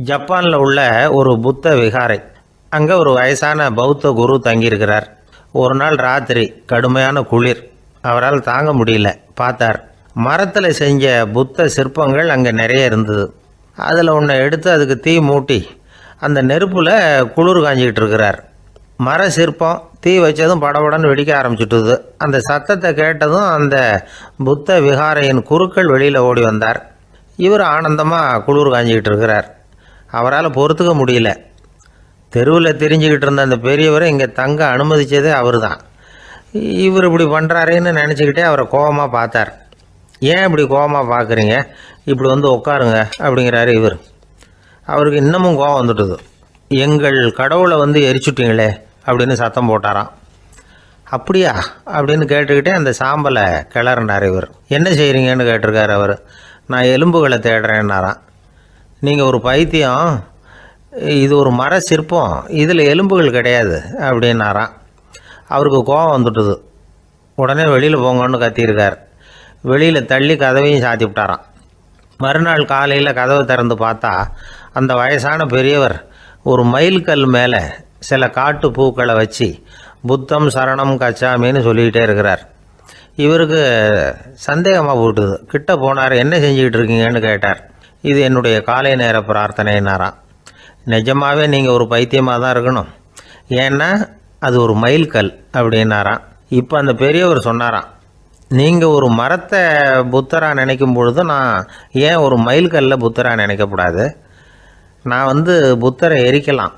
ஜப்பானில் உள்ள ஒரு புத்த விகாரை. அங்கே ஒரு வயசான பௌத்த குரு தங்கியிருக்கிறார். ஒரு நாள் ராத்திரி கடுமையான குளிர். அவரால் தாங்க முடியல. பார்த்தார், மரத்தில் செஞ்ச புத்த சிற்பங்கள் அங்கே நிறைய இருந்தது. அதில் ஒன்றை எடுத்து அதுக்கு தீ மூட்டி அந்த நெருப்பில் குளிர் காஞ்சிக்கிட்டு இருக்கிறார். மர சிற்பம் தீ வச்சதும் படபடன்னு வெடிக்க ஆரம்பிச்சுட்டுது. அந்த சத்தத்தை கேட்டதும் அந்த புத்த விகாரையின் குருக்கள் வெளியில் ஓடி வந்தார். இவர் ஆனந்தமாக குளிர் காஞ்சிக்கிட்டு இருக்கிறார். அவரால் பொறுத்துக்க முடியல. தெருவில் தெரிஞ்சுக்கிட்டு இருந்த அந்த பெரியவரை இங்கே தங்க அனுமதித்ததே அவர் தான். இவர் இப்படி பண்ணுறாருன்னு நினச்சிக்கிட்டே அவரை கோபமாக பார்த்தார். ஏன் இப்படி கோபமாக பார்க்குறீங்க, இப்படி வந்து உட்காருங்க அப்படிங்கிறாரு இவர். அவருக்கு இன்னமும் கோபம் வந்துட்டுது. எங்கள் கடவுளை வந்து எரிச்சுட்டிங்களே அப்படின்னு சத்தம் போட்டாராம். அப்படியா அப்படின்னு கேட்டுக்கிட்டே அந்த சாம்பலை கிளறினார் இவர். என்ன செய்கிறீங்கன்னு கேட்டிருக்காரு அவர். நான் எலும்புகளை தேடுறேன்னாராம். நீங்கள் ஒரு பைத்தியம், இது ஒரு மர சிற்பம், இதில் எலும்புகள் கிடையாது அப்படின்னாராம். அவருக்கு கோபம் வந்துட்டுது. உடனே வெளியில் போங்கன்னு கத்தியிருக்கார். வெளியில் தள்ளி கதவையும் சாத்தி விட்டாராம். மறுநாள் காலையில் கதவை திறந்து பார்த்தா அந்த வயசான பெரியவர் ஒரு மைல்கல் மேலே சில காட்டு பூக்களை வச்சு புத்தம் சரணம் கச்சாமின்னு சொல்லிக்கிட்டே இருக்கிறார். இவருக்கு சந்தேகமாக போட்டுது. கிட்ட போனார். என்ன செஞ்சுக்கிட்டு இருக்கீங்கன்னு கேட்டார். இது என்னுடைய காலை நேர பிரார்த்தனைனாராம். நிஜமாகவே நீங்கள் ஒரு பைத்தியமாக தான் இருக்கணும், ஏன்னா அது ஒரு மைல்கல் அப்படின்னாராம். இப்போ அந்த பெரியவர் சொன்னாராம், நீங்கள் ஒரு மரத்தை புத்தராக நினைக்கும் பொழுது நான் ஏன் ஒரு மைல்கல்ல புத்தராக நினைக்கக்கூடாது? நான் வந்து புத்தரை எரிக்கலாம்,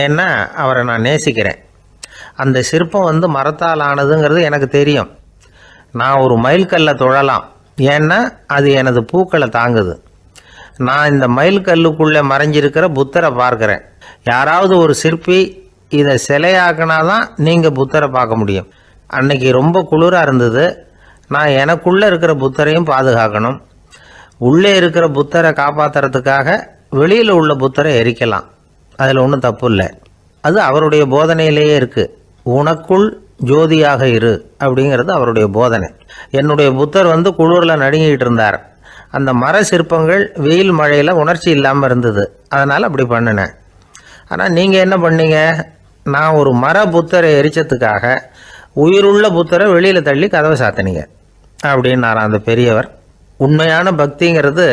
ஏன்னா அவரை நான் நேசிக்கிறேன். அந்த சிற்பம் வந்து மரத்தால் ஆனதுங்கிறது எனக்கு தெரியும். நான் ஒரு மைல்கல்லை தொழலாம், ஏன்னா அது எனது பூக்களை தாங்குது. நான் இந்த மைல்கல்லுக்குள்ளே மறைஞ்சிருக்கிற புத்தரை பார்க்குறேன். யாராவது ஒரு சிற்பி இதை சிலையாக்கினாதான் நீங்கள் புத்தரை பார்க்க முடியும். அன்னைக்கு ரொம்ப குளிராக இருந்தது. நான் எனக்குள்ளே இருக்கிற புத்தரையும் பாதுகாக்கணும். உள்ளே இருக்கிற புத்தரை காப்பாற்றுறதுக்காக வெளியில் உள்ள புத்தரை எரிக்கலாம், அதில் ஒன்றும் தப்பு இல்லை. அது அவருடைய போதனையிலேயே இருக்குது. உனக்குள் ஜோதியாக இரு அப்படிங்கிறது அவருடைய போதனை. என்னுடைய புத்தர் வந்து குளிரில் நடுங்கிட்டு இருந்தார். அந்த மர சிற்பங்கள் வெயில் மழையில் உணர்ச்சி இல்லாமல் இருந்தது, அதனால் அப்படி பண்ணினேன். ஆனால் நீங்கள் என்ன பண்ணீங்க? நான் ஒரு மர புத்தரை எரிச்சதுக்காக உயிருள்ள புத்தரை வெளியில் தள்ளி கதவை சாத்தினீங்க அப்படின்னாராம் அந்த பெரியவர். உண்மையான பக்திங்கிறது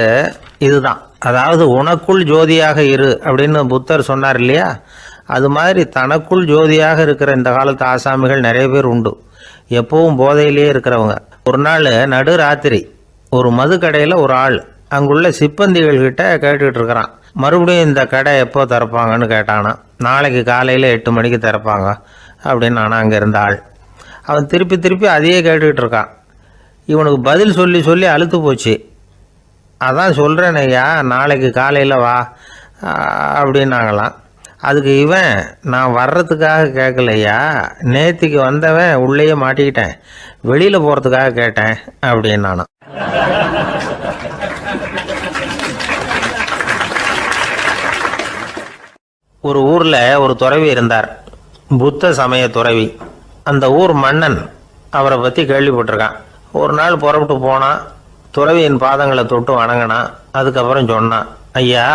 இதுதான். அதாவது உனக்குள் ஜோதியாக இரு அப்படின்னு புத்தர் சொன்னார் இல்லையா, அது மாதிரி தனக்குள் ஜோதியாக இருக்கிற இந்த காலத்து ஆசாமிகள் நிறைய பேர் உண்டு. எப்பவும் போதையிலேயே இருக்கிறவங்க. ஒரு நாள் நடு ராத்திரி ஒரு மது கடையில் ஒரு ஆள் அங்குள்ள சிப்பந்திகள்கிட்ட கேட்டுக்கிட்டு இருக்கிறான். மறுபடியும் இந்த கடை எப்போ திறப்பாங்கன்னு கேட்டானா. நாளைக்கு காலையில் 8 மணிக்கு திறப்பாங்க அப்படின்னு நானும் அங்கே இருந்த ஆள். அவன் திருப்பி திருப்பி அதையே கேட்டுக்கிட்டு இருக்கான். இவனுக்கு பதில் சொல்லி சொல்லி அழுத்து போச்சு. அதான் சொல்கிறேன் ஐயா, நாளைக்கு காலையில் வா அப்படின்னாங்களாம். அதுக்கு இவன், நான் வர்றதுக்காக கேட்கலையா, நேற்றுக்கு வந்தவன் உள்ளேயே மாட்டிக்கிட்டேன், வெளியில் போகிறதுக்காக கேட்டேன் அப்படின்னானான். ஒரு ஊரில் ஒரு துறவி இருந்தார், புத்த சமய துறவி. அந்த ஊர் மன்னன் அவரை பற்றி கேள்விப்பட்டிருக்கான். ஒரு நாள் புறப்பட்டு போனான். துறவியின் பாதங்களை தொட்டு வணங்கினான். அதுக்கப்புறம் சொன்னான், ஐயா,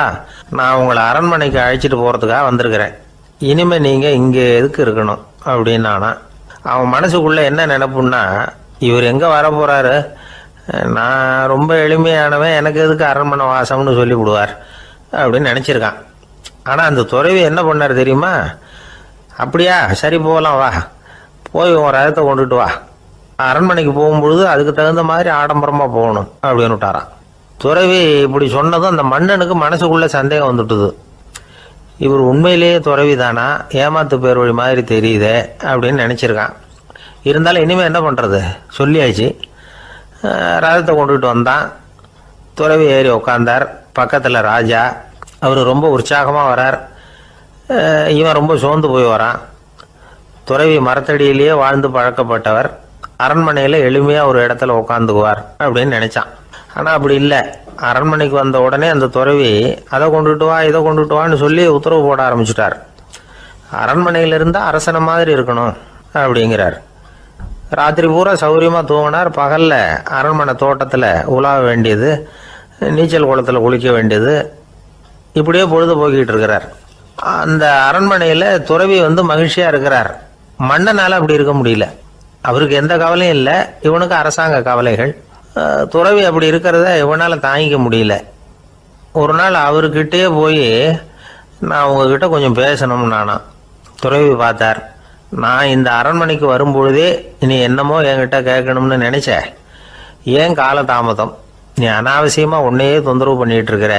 நான் உங்களை அரண்மனைக்கு அழைச்சிட்டு போகிறதுக்காக வந்திருக்கிறேன். இனிமேல் நீங்கள் இங்கே எதுக்கு இருக்கணும் அப்படின்னானா. அவன் மனசுக்குள்ளே என்ன நினைப்புன்னா, இவர் எங்கே வர போகிறாரு, நான் ரொம்ப எளிமையானவன், எனக்கு எதுக்கு அரண்மனை வாசம்னு சொல்லி விடுவார் அப்படின்னு நினச்சிருக்கான். ஆனால் அந்த துறவி என்ன பண்ணார் தெரியுமா? அப்படியா, சரி போகலாம், வா, போய் உன் ரதத்தை கொண்டுட்டு வா, அரண்மனைக்கு போகும்பொழுது அதுக்கு தகுந்த மாதிரி ஆடம்பரமாக போகணும் அப்படின்னு விட்டாரான். துறவி இப்படி சொன்னதும் அந்த மன்னனுக்கு மனசுக்குள்ளே சந்தேகம் வந்துட்டுது. இவர் உண்மையிலேயே துறவி தானா, ஏமாத்து பேர் வழி மாதிரி தெரியுதே அப்படின்னு நினச்சிருக்கான். இருந்தாலும் இனிமேல் என்ன பண்ணுறது, சொல்லியாச்சு. ரதத்தை கொண்டுகிட்டு வந்தான். துறவி ஏறி உட்காந்தார். பக்கத்தில் ராஜா. அவர் ரொம்ப உற்சாகமாக வரார். இவன் ரொம்ப சோர்ந்து போய் வரான். துறவி மரத்தடியிலேயே வாழ்ந்து பழக்கப்பட்டவர். அரண்மனையில் எளிமையாக ஒரு இடத்துல உட்காந்துக்குவார் அப்படின்னு நினச்சான். ஆனால் அப்படி இல்லை. அரண்மனைக்கு வந்த உடனே அந்த துறவி அதை கொண்டுட்டு வா, இதை கொண்டுட்டு வான்னு சொல்லி உத்தரவு போட ஆரம்பிச்சுட்டார். அரண்மனையில் இருந்தால் அரசனை மாதிரி இருக்கணும் அப்படிங்கிறார். ராத்திரி பூரா சௌகரியமாக தூங்கினார். பகலில் அரண்மனை தோட்டத்தில் உலாவ வேண்டியது, நீச்சல் குளத்தில் குளிக்க வேண்டியது, இப்படியே பொழுது போக்கிட்டு இருக்கிறார். அந்த அரண்மனையில் துறவி வந்து மகிழ்ச்சியாக இருக்கிறார். மன்னனால் அப்படி இருக்க முடியல. அவருக்கு எந்த கவலையும் இல்லை, இவனுக்கு அரசாங்க கவலைகள். துறவி அப்படி இருக்கிறத இவனால் தாங்கிக்க முடியல. ஒரு நாள் அவர்கிட்டயே போய், நான் உங்ககிட்ட கொஞ்சம் பேசணும் நானா. துறவி பார்த்தார். நான் இந்த அரண்மனைக்கு வரும்பொழுதே நீ என்னமோ என்கிட்ட கேட்கணும்னு நினைச்ச. ஏன் கால தாமதம்? நீ அனாவசியமாக உன்னையே தொந்தரவு பண்ணிகிட்டு இருக்கிற.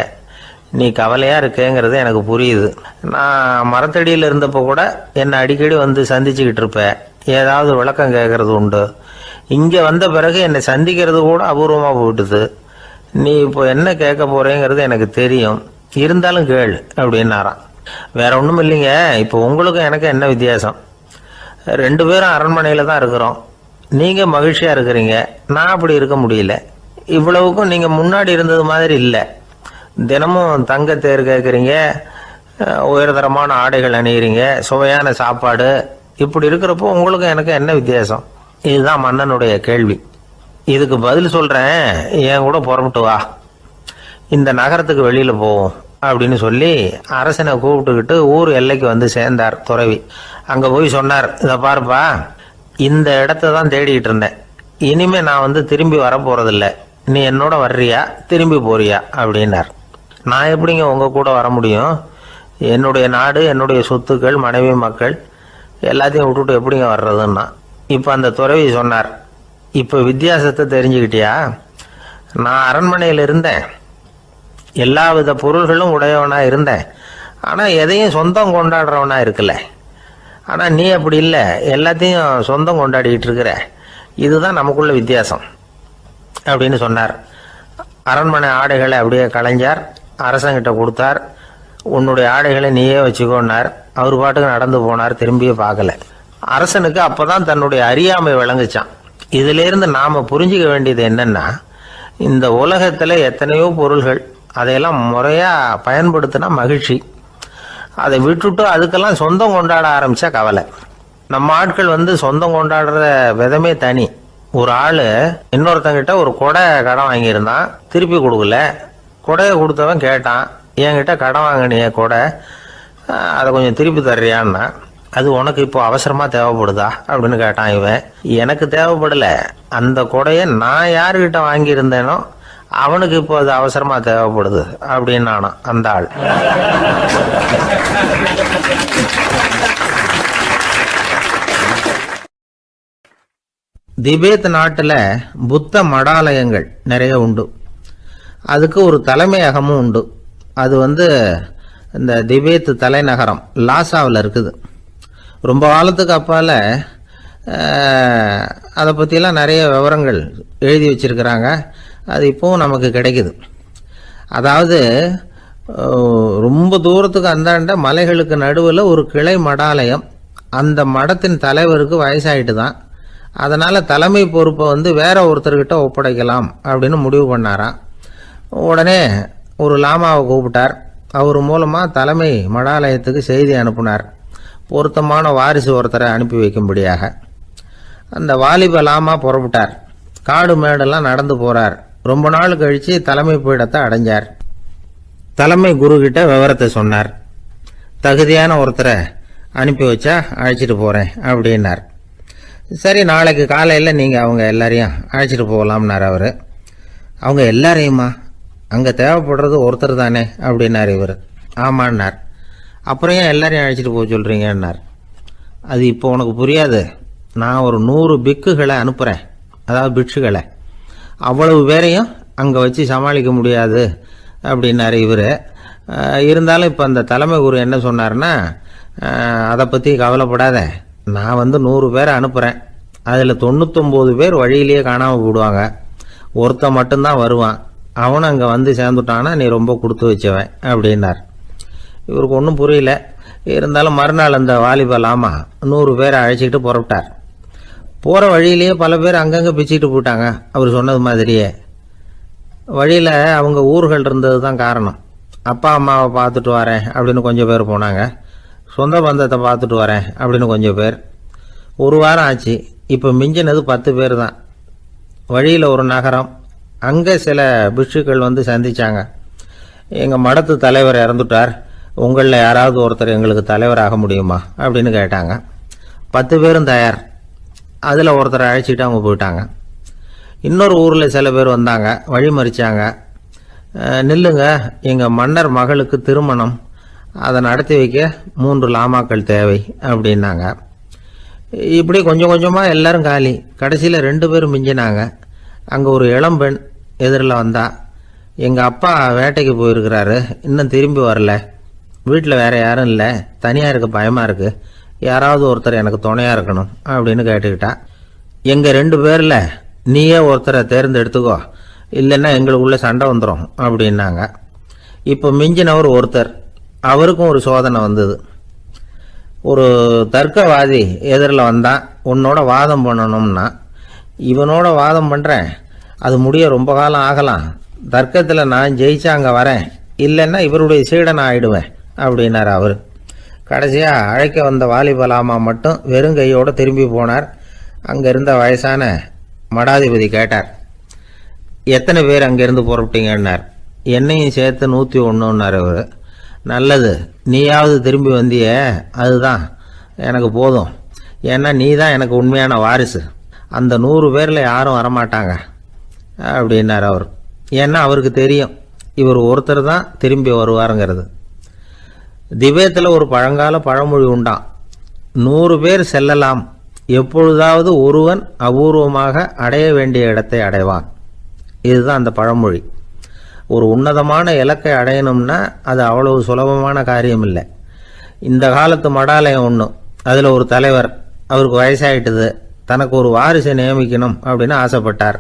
நீ கவலையாக இருக்கேங்கிறது எனக்கு புரியுது. நான் மரத்தடியில் இருந்தப்போ கூட என்னை அடிக்கடி வந்து சந்திச்சுக்கிட்டு இருப்பேன். ஏதாவது விளக்கம் கேட்கறது உண்டு. இங்கே வந்த பிறகு என்னை சந்திக்கிறது கூட அபூர்வமாக போயிட்டுது. நீ இப்போ என்ன கேட்க போகிறேங்கிறது எனக்கு தெரியும், இருந்தாலும் கேளு அப்படின்னாராம். வேற ஒன்றும் இல்லைங்க, இப்போ உங்களுக்கும் எனக்கு என்ன வித்தியாசம்? 2 பேரும் அரண்மனையில் தான் இருக்கிறோம். நீங்கள் மகிழ்ச்சியாக இருக்கிறீங்க, நான் அப்படி இருக்க முடியல. இவ்வளவுக்கும் நீங்கள் முன்னாடி இருந்தது மாதிரி இல்லை. தினமும் தங்கத்தேர் கேட்குறீங்க, உயர்தரமான ஆடைகள் அணிகிறீங்க, சுவையான சாப்பாடு. இப்படி இருக்கிறப்போ உங்களுக்கும் எனக்கு என்ன வித்தியாசம்? இதுதான் மன்னனுடைய கேள்வி. இதுக்கு பதில் சொல்கிறேன், என் கூட புறப்பட்டு வா, இந்த நகரத்துக்கு வெளியில் போவோம் அப்படின்னு சொல்லி அரசனை கூப்பிட்டுக்கிட்டு ஊர் எல்லைக்கு வந்து சேர்ந்தார் துறவி. அங்கே போய் சொன்னார், இதை பாருப்பா, இந்த இடத்த தான் தேடிக்கிட்டு இருந்தேன். இனிமேல் நான் வந்து திரும்பி வரப்போகிறதில்ல. நீ என்னோட வர்றியா திரும்பி போறியா அப்படின்னார். நான் எப்படிங்க உங்கள் கூட வர முடியும்? என்னுடைய நாடு, என்னுடைய சொத்துக்கள், மனைவி, மக்கள் எல்லாத்தையும் விட்டுட்டு எப்படிங்க வர்றதுன்னா. இப்போ அந்த துறவி சொன்னார், இப்போ வித்தியாசத்தை தெரிஞ்சுக்கிட்டியா? நான் அரண்மனையில் இருந்தேன், எல்லா வித பொருள்களும் உடையவனாக இருந்தேன். ஆனால் எதையும் சொந்தம் கொண்டாடுறவனாக இருக்கல. ஆனால் நீ அப்படி இல்லை, எல்லாத்தையும் சொந்தம் கொண்டாடிக்கிட்டு இருக்கிற. இதுதான் நமக்குள்ள வித்தியாசம் அப்படின்னு சொன்னார். அரண்மனை ஆடைகளை அப்படியே கலைஞர் அரசங்கிட்ட கொடுத்தார். உன்னுடைய ஆடைகளை நீயே வச்சுக்கோன்னார். அவர் பாட்டுக்கு நடந்து போனார், திரும்பியே பார்க்கல. அரசனுக்கு அப்போதான் தன்னுடைய அறியாமை விளங்குச்சான். இதிலிருந்து நாம் புரிஞ்சிக்க வேண்டியது என்னன்னா, இந்த உலகத்தில் எத்தனையோ பொருள்கள், அதையெல்லாம் முறையாக பயன்படுத்தினா மகிழ்ச்சி. அதை விட்டுட்டு அதுக்கெல்லாம் சொந்தம் கொண்டாட ஆரம்பித்தா கவலை. நம்ம ஆட்கள் வந்து சொந்தம் கொண்டாடுற விதமே தனி. ஒரு ஆள் இன்னொருத்தங்கிட்ட ஒரு கொடை கடன் வாங்கியிருந்தான், திருப்பி கொடுக்கல. கொடையை கொடுத்தவன் கேட்டான், என்கிட்ட கடன் வாங்கினிய கொடை, அதை கொஞ்சம் திருப்பி தர்றியான்னா. அது உனக்கு இப்போ அவசரமாக தேவைப்படுதா அப்படின்னு கேட்டான் இவன். எனக்கு தேவைப்படலை, அந்த கொடையை நான் யாருக்கிட்ட வாங்கியிருந்தேனோ அவனுக்கு இப்போ அது அவசரமாக தேவைப்படுது அப்படின்னு அந்த ஆள். திபேத் நாட்டில் புத்த மடாலயங்கள் நிறைய உண்டு. அதுக்கு ஒரு தலைமையகமும் உண்டு. அது வந்து இந்த திபேத் தலைநகரம் லாசாவில் இருக்குது. ரொம்ப காலத்துக்கு அப்பால் அதை பற்றியெல்லாம் நிறைய விவரங்கள் எழுதி வச்சிருக்கிறாங்க. அது இப்போவும் நமக்கு கிடைக்குது. அதாவது ரொம்ப தூரத்துக்கு அந்தாண்ட மலைகளுக்கு நடுவில் ஒரு கிளை மடாலயம். அந்த மடத்தின் தலைவருக்கு வயசாயிட்டு தான். அதனால் தலைமை பொறுப்பை வந்து வேற ஒருத்தர்கிட்ட ஒப்படைக்கலாம் அப்படின்னு முடிவு பண்ணாராம். உடனே ஒரு லாமாவை கூப்பிட்டார். அவர் மூலமாக தலைமை மடாலயத்துக்கு செய்தி அனுப்புனார், பொருத்தமான வாரிசு ஒருத்தரை அனுப்பி வைக்கும்படியாக. அந்த வாலிப லாமா புறப்பட்டார். காடு மேடெல்லாம் நடந்து போகிறார். ரொம்ப நாள் கழித்து தலைமை பீடத்தை அடைஞ்சார். தலைமை குரு கிட்ட விவரத்தை சொன்னார். தகுதியான ஒருத்தரை அனுப்பி வச்சா அழைச்சிட்டு போகிறேன் அப்படின்னார். சரி, நாளைக்கு காலையில் நீங்கள் அவங்க எல்லாரையும் அழைச்சிட்டு போகலாம்னார் அவர். அவங்க எல்லாரையுமா? அங்கே தேவைப்படுறது ஒருத்தர் தானே அப்படின்னார் இவர். ஆமான்னார். அப்புறம் ஏன் எல்லாரையும் அழைச்சிட்டு போக சொல்கிறீங்கன்னார். அது இப்போ உனக்கு புரியாது. நான் ஒரு 100 பிக்குகளை அனுப்புகிறேன், அதாவது பிட்சுகளை. அவ்வளவு பேரையும் அங்கே வச்சு சமாளிக்க முடியாது அப்படின்னாரு இவர். இருந்தாலும் இப்போ அந்த தலைமை குரு என்ன சொன்னார்னா, அதை பற்றி கவலைப்படாத, நான் வந்து 100 பேரை அனுப்புகிறேன். அதில் 99 பேர் வழியிலேயே காணாமல் போடுவாங்க, ஒருத்தன் மட்டும்தான் வருவான். அவனும் அங்கே வந்து சேர்ந்துட்டான்னா நீ ரொம்ப கொடுத்து வச்சவன் அப்படின்னார். இவருக்கு ஒன்றும் புரியல. இருந்தாலும் மறுநாள் அந்த வாலிபலாமா 100 பேரை அழைச்சிக்கிட்டு புறப்பட்டார். போகிற வழியிலேயே பல பேர் அங்கங்கே பிச்சுக்கிட்டு போயிட்டாங்க. அவர் சொன்னது மாதிரியே வழியில் அவங்க ஊர்கள் இருந்தது தான் காரணம். அப்பா அம்மாவை பார்த்துட்டு வரேன் அப்படின்னு கொஞ்சம் பேர் போனாங்க. சொந்த பந்தத்தை பார்த்துட்டு வரேன் அப்படின்னு கொஞ்சம் பேர். ஒரு வாரம் ஆச்சு. இப்போ மிஞ்சினது 10 பேர் தான். வழியில் ஒரு நகரம், அங்கே சில பிட்சுக்கள் வந்து சந்தித்தாங்க. எங்கள் மடத்து தலைவர் இறந்துட்டார், உங்களில் யாராவது ஒருத்தர் எங்களுக்கு தலைவராக முடியுமா அப்படின்னு கேட்டாங்க. 10 பேரும் தயார். அதில் ஒருத்தரை அழைச்சிட்டு அவங்க போயிட்டாங்க. இன்னொரு ஊரில் சில பேர் வந்தாங்க, வழி மறிச்சாங்க. நில்லுங்க, எங்கள் மன்னர் மகளுக்கு திருமணம், அதை நடத்தி வைக்க 3 லாமாக்கள் தேவை அப்படின்னாங்க. இப்படி கொஞ்சம் கொஞ்சமாக எல்லாரும் காலி. கடைசியில் 2 பேரும் மிஞ்சினாங்க. அங்கே ஒரு இளம்பெண் எதிரில் வந்தா, எங்கள் அப்பா வேட்டைக்கு போயிருக்கிறாரு, இன்னும் திரும்பி வரல, வீட்டில் வேறு யாரும் இல்லை, தனியாக இருக்க பயமாக இருக்குது, யாராவது ஒருத்தர் எனக்கு துணையாக இருக்கணும் அப்படின்னு கேட்டுக்கிட்டா. எங்கள் 2 பேரில் நீயே ஒருத்தரை தேர்ந்தெடுத்துக்கோ, இல்லைன்னா எங்களுக்குள்ளே சண்டை வந்துடும் அப்படின்னாங்க. இப்போ மிஞ்சினவர் ஒருத்தர், அவருக்கும் ஒரு சோதனை வந்தது. ஒரு தர்க்கவாதி எதிரில் வந்தான், உன்னோட வாதம் பண்ணணும்னா. இவனோட வாதம் பண்ணுறேன், அது முடிய ரொம்ப காலம் ஆகலாம், தர்க்கத்தில் நான் ஜெயிச்சா அங்கே வரேன், இல்லைன்னா இவருடைய சீடனை ஆயிடுவேன் அப்படின்னார் அவர். கடைசியாக அழைக்க வந்த வாலிபலாமா மட்டும் வெறுங்கையோடு திரும்பி போனார். அங்கே இருந்த வயசான மடாதிபதி கேட்டார், எத்தனை பேர் அங்கேருந்து புறப்பட்டீங்கன்னார். என்னையும் சேர்த்து 101ன்னார் அவர். நல்லது, நீயாவது திரும்பி வந்தியே, அதுதான் எனக்கு போதும், ஏன்னா நீ தான் எனக்கு உண்மையான வாரிசு, அந்த 100 பேரில் யாரும் வரமாட்டாங்க அப்படின்னார் அவர். ஏன்னா அவருக்கு தெரியும் இவர் ஒருத்தர் தான் திரும்பி வருவாருங்கிறது. திபேத்தில் ஒரு பழங்கால பழமொழி உண்டாம், 100 பேர் செல்லலாம், எப்பொழுதாவது ஒருவன் அபூர்வமாக அடைய வேண்டிய இடத்தை அடைவான். இதுதான் அந்த பழமொழி. ஒரு உன்னதமான இலக்கை அடையணும்னா அது அவ்வளவு சுலபமான காரியம் இல்லை. இந்த காலத்து மடாலயம் ஒன்று, அதில் ஒரு தலைவர், அவருக்கு வயசாயிட்டுது, தனக்கு ஒரு வாரிசை நியமிக்கணும் அப்படின்னு ஆசைப்பட்டார்.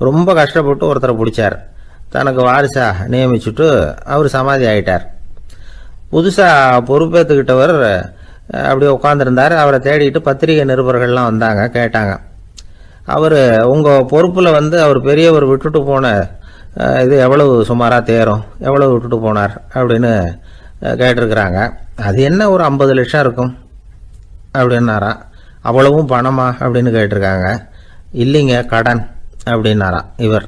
ரொம்ப கஷ்டப்பட்டு ஒருத்தரை பிடிச்சார், தனக்கு வாரிசாக நியமிச்சுட்டு அவர் சமாதி ஆயிட்டார். புதுசாக பொறுப்பேற்றுக்கிட்டவர் அப்படியே உட்காந்துருந்தார். அவரை தேடிட்டு பத்திரிகை நிருபர்கள்லாம் வந்தாங்க, கேட்டாங்க. அவர் உங்கள் பொறுப்பில் அவர் பெரியவர் விட்டுட்டு போன இது எவ்வளவு சுமாராக தேரும், எவ்வளவு விட்டுட்டு போனார் அப்படின்னு கேட்டிருக்கிறாங்க. அது என்ன ஒரு 50 லட்சம் இருக்கும் அப்படின்னாராம். அவ்வளவும் பணமா அப்படின்னு கேட்டிருக்காங்க. இல்லைங்க, கடன் அப்படின்னாராம் இவர்.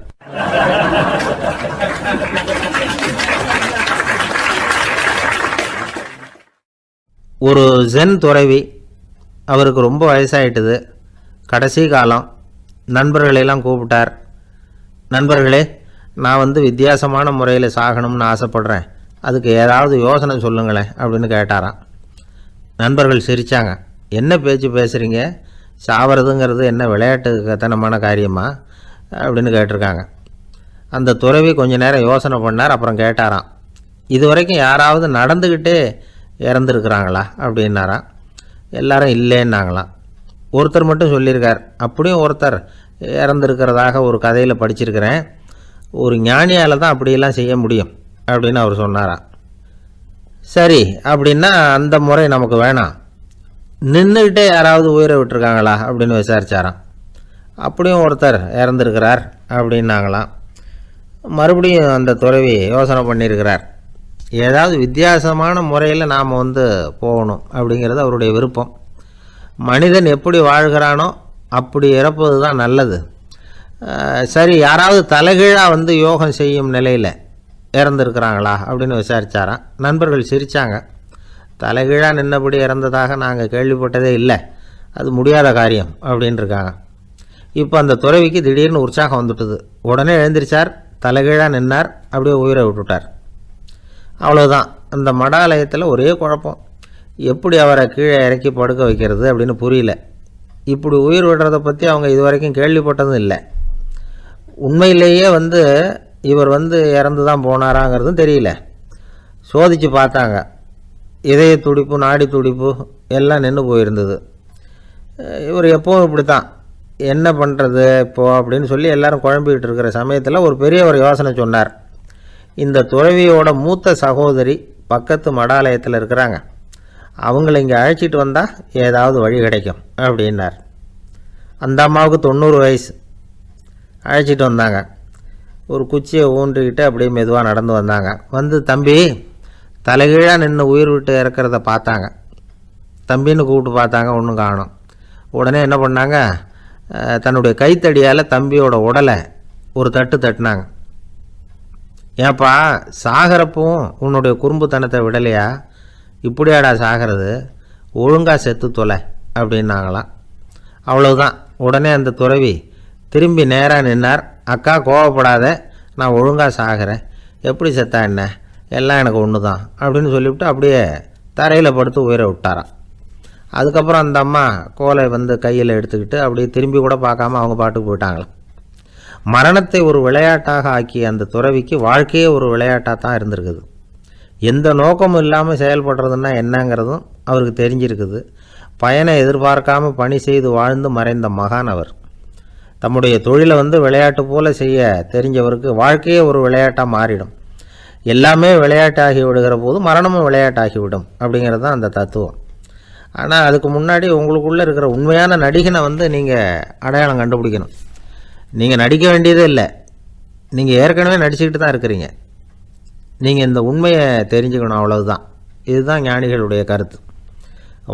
ஒரு ஜென் துறவி, அவருக்கு ரொம்ப வயசாயிட்டுது, கடைசி காலம். நண்பர்களெல்லாம் கூப்பிட்டார். நண்பர்களே, நான் வித்தியாசமான முறையில் சாகணும்னு ஆசைப்படுறேன், அதுக்கு ஏதாவது யோசனை சொல்லுங்களேன் அப்படின்னு கேட்டாராம். நண்பர்கள் சிரித்தாங்க. என்ன பேச்சு பேசுகிறீங்க, சாவறதுங்கிறது என்ன விளையாட்டு கத்தனமான காரியமா அப்படின்னு கேட்டிருக்காங்க. அந்த துறவி கொஞ்ச நேரம் யோசனை பண்ணார். அப்புறம் கேட்டாராம், இது வரைக்கும் யாராவது நடந்துக்கிட்டே இறந்துருக்குறாங்களா அப்படின்னாராம். எல்லாரும் இல்லைன்னாங்களாம். ஒருத்தர் மட்டும் சொல்லியிருக்கார், அப்படியும் ஒருத்தர் இறந்துருக்கிறதாக ஒரு கதையில் படிச்சிருக்கிறேன், ஒரு ஞானியால் தான் அப்படியெல்லாம் செய்ய முடியும் அப்படின்னு அவர் சொன்னாராம். சரி, அப்படின்னா அந்த முறை நமக்கு வேணாம், நின்றுக்கிட்டே யாராவது உயிரை விட்டுருக்காங்களா அப்படின்னு விசாரிச்சாராம். அப்படியும் ஒருத்தர் இறந்துருக்கிறார் அப்படின்னாங்களாம். மறுபடியும் அந்த துறவி யோசனை பண்ணியிருக்கிறார், ஏதாவது வித்தியாசமான முறையில் நாம் போகணும் அப்படிங்கிறது அவருடைய விருப்பம். மனிதன் எப்படி வாழ்கிறானோ அப்படி இறப்பது தான் நல்லது. சரி, யாராவது தலைகீழாக யோகம் செய்யும் நிலையில் இறந்துருக்கிறாங்களா அப்படின்னு விசாரித்தாராம். நண்பர்கள் சிரித்தாங்க. தலைகீழாக நின்னபடி இறந்ததாக நாங்கள் கேள்விப்பட்டதே இல்லை, அது முடியாத காரியம் அப்படின்னு இருக்காங்க. இப்போ அந்த துறவிக்கு திடீர்னு உற்சாகம் வந்துட்டுது. உடனே எழுந்திரிச்சார், தலைகீழாக நின்னார், அப்படியே உயிரை விட்டுட்டார். அவ்வளோதான். அந்த மடாலயத்தில் ஒரே குழப்பம், எப்படி அவரை கீழே இறக்கி படுக்க வைக்கிறது அப்படின்னு புரியல. இப்படி உயிர் விடுறதை பற்றி அவங்க இதுவரைக்கும் கேள்விப்பட்டதும் இல்லை. உண்மையிலேயே இவர் இறந்து தான் போனாராங்கிறதும் தெரியல. சோதித்து பார்த்தாங்க, இதய துடிப்பு, நாடி துடிப்பு எல்லாம் நின்று போயிருந்தது. இவர் எப்போவும் இப்படி தான், என்ன பண்ணுறது இப்போது அப்படின்னு சொல்லி எல்லாரும் குழம்பிக்கிட்டு இருக்கிற சமயத்தில் ஒரு பெரியவர் யோசனை சொன்னார். இந்த துறவியோட மூத்த சகோதரி பக்கத்து மடாலயத்தில் இருக்கிறாங்க, அவங்கள இங்கே அழைச்சிட்டு வந்தால் ஏதாவது வழி கிடைக்கும் அப்படின்னார். அந்த அம்மாவுக்கு 90 வயசு. அழைச்சிட்டு வந்தாங்க. ஒரு குச்சியை ஊன்றிக்கிட்டு அப்படியே மெதுவாக நடந்து வந்தாங்க. தம்பி, தலைகீழாக நின்று உயிர் விட்டு இறக்கிறத பார்த்தாங்க. தம்பின்னு கூப்பிட்டு பார்த்தாங்க, ஒன்றும் காணும். உடனே என்ன பண்ணாங்க, தன்னுடைய கைத்தடியால் தம்பியோட உடலை ஒரு தட்டு தட்டினாங்க. ஏப்பா சாகிறப்பவும் உன்னுடைய குறும்புத்தனத்தை விடலையா? இப்படியாடா சாகிறது? ஒழுங்காக செத்து தொலை அப்படின்னாங்களாம். அவ்வளவுதான். உடனே அந்த துறவி திரும்பி நேராக நின்னார். அக்கா கோவப்படாத, நான் ஒழுங்காக சாகிறேன், எப்படி செத்தா என்ன, எல்லாம் எனக்கு ஒன்று தான் அப்படின்னு சொல்லிவிட்டு அப்படியே தரையில் படுத்து உயிரை விட்டாராம். அதுக்கப்புறம் அந்த அம்மா கோலை கையில் எடுத்துக்கிட்டு அப்படியே திரும்பி கூட பார்க்காம அவங்க பாட்டுக்கு போயிட்டாங்களாம். மரணத்தை ஒரு விளையாட்டாக ஆக்கிய அந்த துறவிக்கு வாழ்க்கையே ஒரு விளையாட்டாக தான் இருந்திருக்குது. எந்த நோக்கமும் இல்லாமல் செயல்படுறதுன்னா என்னங்கிறதும் அவருக்கு தெரிஞ்சிருக்குது. பயனை எதிர்பார்க்காமல் பணி செய்து வாழ்ந்து மறைந்த மகான் அவர். தம்முடைய தொழிலை விளையாட்டு போல் செய்ய தெரிஞ்சவருக்கு வாழ்க்கையே ஒரு விளையாட்டாக மாறிடும். எல்லாமே விளையாட்டாகி விடுகிற போது மரணமும் விளையாட்டாகிவிடும் அப்படிங்கிறது தான் அந்த தத்துவம். ஆனால் அதுக்கு முன்னாடி உங்களுக்குள்ளே இருக்கிற உண்மையான நடிகனை நீங்கள் அடையாளம் கண்டுபிடிக்கணும். நீங்கள் நடிக்க வேண்டியதே இல்லை, நீங்கள் ஏற்கனவே நடிச்சுக்கிட்டு தான் இருக்கிறீங்க. நீங்கள் இந்த உண்மையை தெரிஞ்சுக்கணும், அவ்வளவுதான். இதுதான் ஞானிகளுடைய கருத்து.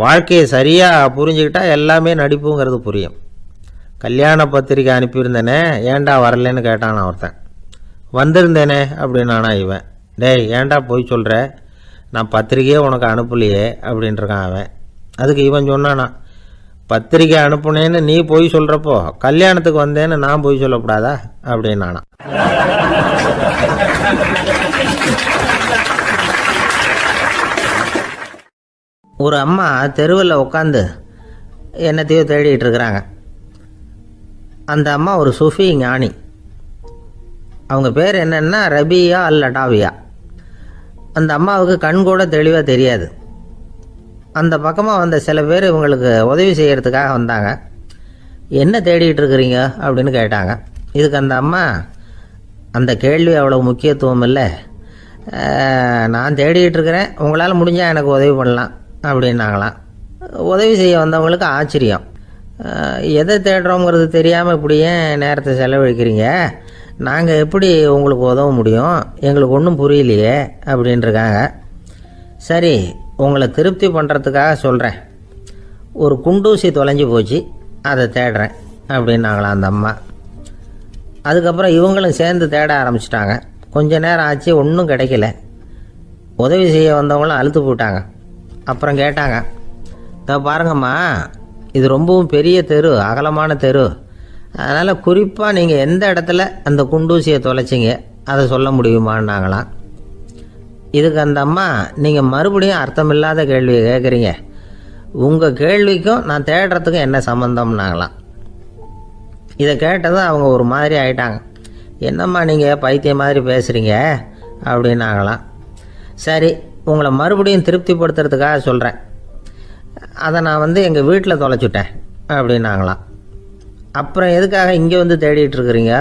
வாழ்க்கையை சரியாக புரிஞ்சுக்கிட்டால் எல்லாமே நடிப்புங்கிறது புரியும். கல்யாண பத்திரிக்கை அனுப்பியிருந்தேனே, ஏன்டா வரலன்னு கேட்டான் ஒருத்தன். வந்திருந்தேனே அப்படின்னானா இவன். டேய் ஏன்டா போய் சொல்கிற, நான் பத்திரிக்கையே உனக்கு அனுப்பலையே அப்படின்ட்டுருக்கான் அவன். அதுக்கு இவன் சொன்னானா, பத்திரிக்கை அனுப்புனேன்னு நீ போய் சொல்கிறப்போ கல்யாணத்துக்கு வந்தேன்னு நான் போய் சொல்லக்கூடாதா அப்படின்னானா. ஒரு அம்மா தெருவில் உட்காந்து என்னத்தையோ தேடிட்டு இருக்கிறாங்க. அந்த அம்மா ஒரு சூஃபி ஞானி. அவங்க பேர் என்னென்னா ரபியா அல் அடாவியா. அந்த அம்மாவுக்கு கண் கூட தெளிவாக தெரியாது. அந்த பக்கமாக வந்த சில பேர் இவங்களுக்கு உதவி செய்கிறதுக்காக வந்தாங்க. என்ன தேடிட்டு இருக்கிறீங்க அப்படின்னு கேட்டாங்க. இதுக்கு அந்த அம்மா, அந்த கேள்வி அவ்வளோ முக்கியத்துவம் இல்லை, நான் தேடிட்டு இருக்கிறேன், உங்களால் முடிஞ்சால் எனக்கு உதவி பண்ணலாம் அப்படின்னாங்களாம். உதவி செய்ய வந்தவங்களுக்கு ஆச்சரியம். எதை தேடுறோங்கிறது தெரியாமல் இப்படி ஏன் நேரத்தை செலவழிக்கிறீங்க, நாங்கள் எப்படி உங்களுக்கு உதவ முடியும், எங்களுக்கு ஒன்றும் புரியலையே அப்படின்ட்டுருக்காங்க. சரி, உங்களை திருப்தி பண்ணுறதுக்காக சொல்கிறேன், ஒரு குண்டூசி தொலைஞ்சி போச்சு, அதை தேடுறேன் அப்படின்னாங்களாம் அந்த அம்மா. அதுக்கப்புறம் இவங்களும் சேர்ந்து தேட ஆரம்பிச்சிட்டாங்க. கொஞ்ச நேரம் ஆச்சு, ஒன்றும் கிடைக்கல. உதவி செய்ய வந்தவங்களும் அழுத்து போட்டாங்க. அப்புறம் கேட்டாங்க, பாருங்கம்மா, இது ரொம்பவும் பெரிய தெரு, அகலமான தெரு, அதனால் குறிப்பாக நீங்கள் எந்த இடத்துல அந்த குண்டூசியை தொலைச்சிங்க அதை சொல்ல முடியுமான்னாங்களாம். இதுக்கு அந்த அம்மா, நீங்கள் மறுபடியும் அர்த்தமில்லாத கேள்வியை கேட்குறீங்க, உங்கள் கேள்விக்கும் நான் தேடுறதுக்கும் என்ன சம்மந்தம்னாங்களாம். இதை கேட்டதும் அவங்க ஒரு மாதிரி ஆயிட்டாங்க. என்னம்மா நீங்கள் பைத்தியம் மாதிரி பேசுகிறீங்க அப்படின்னாங்களாம். சரி, உங்களை மறுபடியும் திருப்திப்படுத்துறதுக்காக சொல்கிறேன், அதை நான் எங்கள் வீட்டில் தொலைச்சுட்டேன் அப்படின்னாங்களாம். அப்புறம் எதுக்காக இங்கே தேடிட்டு இருக்கிறீங்க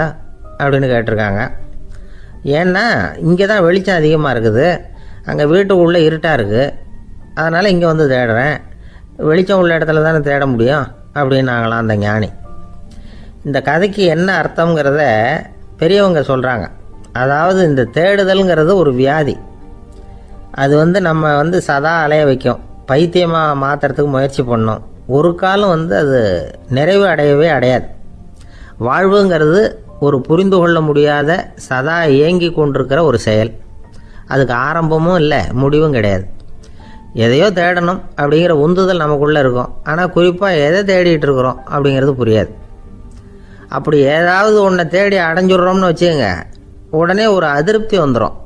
அப்படின்னு கேட்டிருக்காங்க. ஏன்னா இங்கே தான் வெளிச்சம் அதிகமாக இருக்குது, அங்கே வீட்டுக்குள்ளே இருட்டாக இருக்குது, அதனால் இங்கே தேடுறேன், வெளிச்சம் உள்ள இடத்துல தானே தேட முடியும் அப்படின்னாங்களாம் அந்த ஞானி. இந்த கதைக்கு என்ன அர்த்தங்கிறத பெரியவங்க சொல்கிறாங்க. அதாவது இந்த தேடுதல்ங்கிறது ஒரு வியாதி. அது நம்ம சதா அலைய வைக்கும், பைத்தியமாக மாற்றுறதுக்கு முயற்சி பண்ணோம். ஒரு காலம் அது நிறைவு அடையவே அடையாது. வாழ்வுங்கிறது ஒரு புரிந்து கொள்ள முடியாத சதா இயங்கி கொண்டிருக்கிற ஒரு செயல். அதுக்கு ஆரம்பமும் இல்லை, முடிவும் கிடையாது. எதையோ தேடணும் அப்படிங்கிற உந்துதல் நமக்குள்ளே இருக்கும், ஆனால் குறிப்பாக எதை தேடிட்டு இருக்கிறோம் அப்படிங்கிறது புரியாது. அப்படி ஏதாவது ஒன்றை தேடி அடைஞ்சிடுறோம்னு வச்சுக்கோங்க, உடனே ஒரு அதிருப்தி வந்துடும்.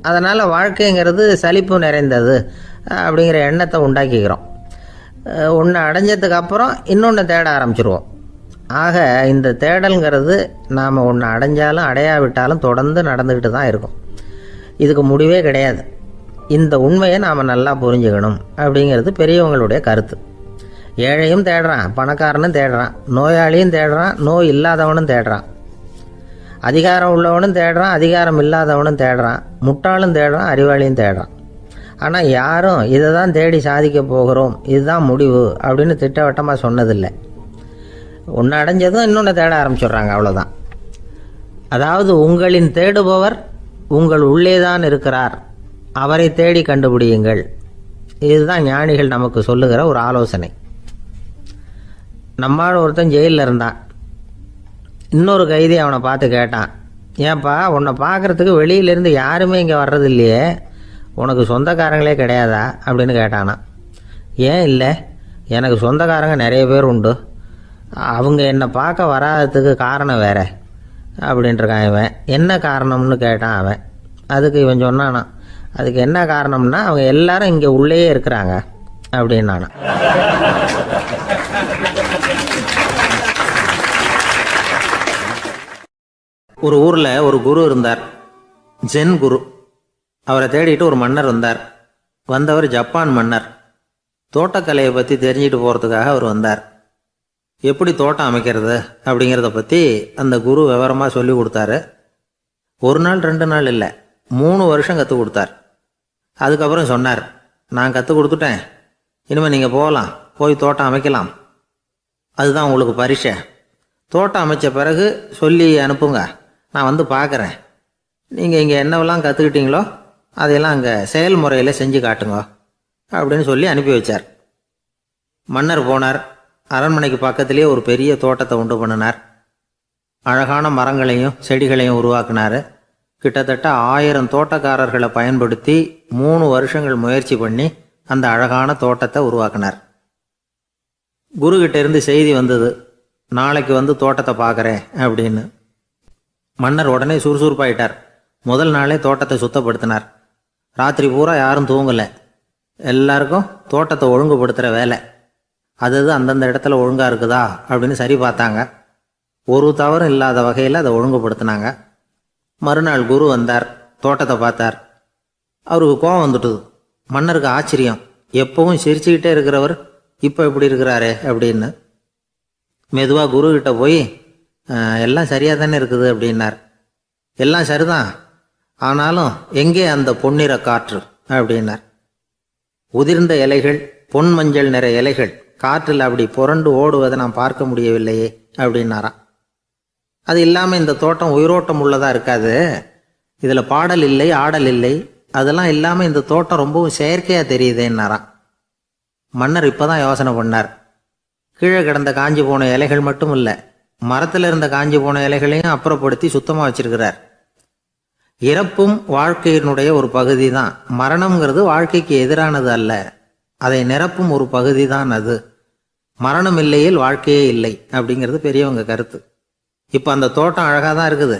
அதனால் வாழ்க்கைங்கிறது சலிப்பு நிறைந்தது அப்படிங்கிற எண்ணத்தை உண்டாக்கிக்கிறோம். ஒன்று அடைஞ்சதுக்கு அப்புறம் இன்னொன்று தேட ஆரம்பிச்சிருவோம். ஆக இந்த தேடல்ங்கிறது நாம் ஒன்று அடைஞ்சாலும் அடையாவிட்டாலும் தொடர்ந்து நடந்துக்கிட்டு தான் இருக்கும். இதுக்கு முடிவே கிடையாது. இந்த உண்மையை நாம் நல்லா புரிஞ்சுக்கணும் அப்படிங்கிறது பெரியவங்களுடைய கருத்து. ஏழையும் தேடுறான், பணக்காரனும் தேடுறான், நோயாளியும் தேடுறான், நோய் இல்லாதவனும் தேடுறான், அதிகாரம் உள்ளவனும் தேடுறான், அதிகாரம் இல்லாதவனும் தேடுறான், முட்டாளும் தேடுறான், அறிவாளியும் தேடுறான். ஆனால் யாரும் இதை தான் தேடி சாதிக்க போகிறோம், இதுதான் முடிவு அப்படின்னு திட்டவட்டமாக சொன்னதில்லை. ஒன்று அடைஞ்சதும் இன்னொன்று தேட ஆரம்பிச்சிடுறாங்க, அவ்வளோதான். அதாவது உங்களின் தேடுபவர் உங்கள் உள்ளே தான் இருக்கிறார், அவரை தேடி கண்டுபிடியுங்கள். இதுதான் ஞானிகள் நமக்கு சொல்லுகிற ஒரு ஆலோசனை. நம்மால் ஒருத்தன் ஜெயிலில் இருந்தான். இன்னொரு கைதி அவனை பார்த்து கேட்டான், ஏன்பா உன்னை பார்க்குறதுக்கு வெளியிலேருந்து யாருமே இங்கே வர்றது இல்லையே, உனக்கு சொந்தக்காரங்களே கிடையாதா அப்படின்னு கேட்டானா. ஏன் இல்லை, எனக்கு சொந்தக்காரங்க நிறைய பேர் உண்டு, அவங்க என்னை பார்க்க வராததுக்கு காரணம் வேற அப்படின்ட்டுருக்கான் இவன். என்ன காரணம்னு கேட்டான் அவன். அதுக்கு இவன் சொன்னானா, அதுக்கு என்ன காரணம்னா அவங்க எல்லாரும் இங்கே உள்ளேயே இருக்கிறாங்க அப்படின்னானா. ஒரு ஊரில் ஒரு குரு இருந்தார், ஜென் குரு. அவரை தேடிட்டு ஒரு மன்னர் வந்தார். வந்தவர் ஜப்பான் மன்னர். தோட்டக்கலையை பற்றி தெரிஞ்சுட்டு போகிறதுக்காக அவர் வந்தார். எப்படி தோட்டம் அமைக்கிறது அப்படிங்கிறத பற்றி அந்த குரு விவரமாக சொல்லி கொடுத்தாரு. ஒரு நாள் 2 நாள் இல்லை, 3 வருஷம் கற்றுக் கொடுத்தார். அதுக்கப்புறம் சொன்னார், நான் கற்றுக் கொடுத்துட்டேன், இனிமேல் நீங்கள் போகலாம், போய் தோட்டம் அமைக்கலாம், அதுதான் உங்களுக்கு பரிசை. தோட்டம் அமைச்ச பிறகு சொல்லி அனுப்புங்க, நான் வந்து பார்க்குறேன். நீங்கள் இங்கே என்னவெல்லாம் கற்றுக்கிட்டீங்களோ அதையெல்லாம் அங்கே செயல்முறையில் செஞ்சு காட்டுங்க அப்படின்னு சொல்லி அனுப்பி வச்சார். மன்னர் போனார். அரண்மனைக்கு பக்கத்திலே ஒரு பெரிய தோட்டத்தை உண்டு பண்ணினார். அழகான மரங்களையும் செடிகளையும் உருவாக்கினார். கிட்டத்தட்ட 1000 தோட்டக்காரர்களை பயன்படுத்தி 3 வருஷங்கள் முயற்சி பண்ணி அந்த அழகான தோட்டத்தை உருவாக்கினார். குருக்கிட்ட இருந்து செய்தி வந்தது, நாளைக்கு வந்து தோட்டத்தை பார்க்குறேன் அப்படின்னு. மன்னர் உடனே சுறுசுறுப்பாயிட்டார். முதல் நாளே தோட்டத்தை சுத்தப்படுத்தினார். ராத்திரி பூரா யாரும் தூங்கலை. எல்லாருக்கும் தோட்டத்தை ஒழுங்குபடுத்துகிற வேலை. அது அந்தந்த இடத்துல ஒழுங்காக இருக்குதா அப்படின்னு சரி பார்த்தாங்க. ஒரு தவறும் இல்லாத வகையில் அதை ஒழுங்குபடுத்தினாங்க. மறுநாள் குரு வந்தார், தோட்டத்தை பார்த்தார். அவருக்கு கோபம் வந்துட்டுது. மன்னருக்கு ஆச்சரியம், எப்பவும் சிரிச்சுக்கிட்டே இருக்கிறவர் இப்போ இப்படி இருக்கிறாரே அப்படின்னு. மெதுவாக குருக்கிட்ட போய் எல்லாம் சரியாக தானே இருக்குது அப்படின்னார். எல்லாம் சரிதான், ஆனாலும் எங்கே அந்த பொன்னிற காற்று அப்படின்னார். உதிர்ந்த இலைகள், பொன் மஞ்சள் நிற இலைகள் காற்றில் அப்படி புரண்டு ஓடுவதை நான் பார்க்க முடியவில்லையே அப்படின்னாராம். அது இல்லாமல் இந்த தோட்டம் உயிரோட்டம் உள்ளதாக இருக்காது, இதில் பாடல் இல்லை, ஆடல் இல்லை, அதெல்லாம் இல்லாமல் இந்த தோட்டம் ரொம்பவும் செயற்கையாக தெரியுதேன்னாராம். மன்னர் இப்போ தான் யோசனை பண்ணார். கீழே கிடந்த காஞ்சி போன இலைகள் மட்டும் இல்லை, மரத்தில் இருந்த காஞ்சி போன இலைகளையும் அப்புறப்படுத்தி சுத்தமாக வச்சிருக்கிறார். இறப்பும் வாழ்க்கையினுடைய ஒரு பகுதி தான். மரணம்ங்கிறது வாழ்க்கைக்கு எதிரானது அல்ல, அதை நிரப்பும் ஒரு பகுதி தான் அது. மரணம் இல்லையில் வாழ்க்கையே இல்லை அப்படிங்கிறது பெரியவங்க கருத்து. இப்போ அந்த தோட்டம் அழகாக தான் இருக்குது,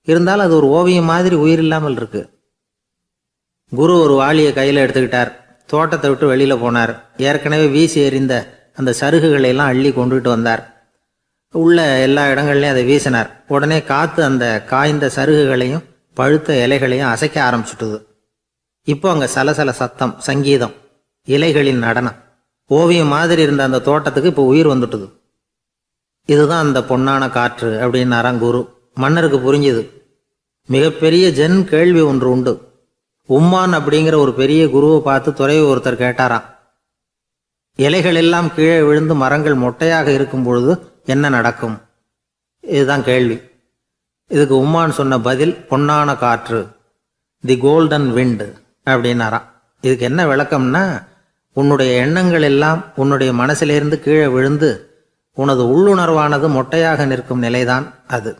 இருந்தாலும் அது ஒரு ஓவியம் மாதிரி உயிர் இல்லாமல் இருக்கு. குரு ஒரு வாளியை கையில் எடுத்துக்கிட்டார். தோட்டத்தை விட்டு வெளியில் போனார். ஏற்கனவே வீசி எறிந்த அந்த சருகுகளை எல்லாம் அள்ளி கொண்டுகிட்டு வந்தார். உள்ள எல்லா இடங்கள்லையும் அதை வீசினார். உடனே காற்று அந்த காய்ந்த சருகுகளையும் பழுத்த இலைகளையும் அசைக்க ஆரம்பிச்சுட்டுது. இப்போ அங்கே சலசல சத்தம், சங்கீதம், இலைகளின் நடனம், ஓவியம் மாதிரி இருந்த அந்த தோட்டத்துக்கு இப்போ உயிர் வந்துட்டுது. இதுதான் அந்த பொன்னான காற்று அப்படின்னாராம் குரு. மன்னருக்கு புரிஞ்சுது. மிகப்பெரிய ஜென் கேள்வி ஒன்று உண்டு. உம்மான் அப்படிங்கிற ஒரு பெரிய குருவை பார்த்து துறவி ஒருத்தர் கேட்டாராம், இலைகள் எல்லாம் கீழே விழுந்து மரங்கள் மொட்டையாக இருக்கும் பொழுது என்ன நடக்கும்? இதுதான் கேள்வி. இதுக்கு உம்மான் சொன்ன பதில் பொன்னான காற்று, தி கோல்டன் விண்ட் அப்படின்னாராம். இதுக்கு என்ன விளக்கம்னா, உன்னுடைய எண்ணங்கள் எல்லாம் உன்னுடைய மனசிலிருந்து கீழே விழுந்து உனது உள்ளுணர்வானது மொட்டையாக நிற்கும் நிலைதான் அது.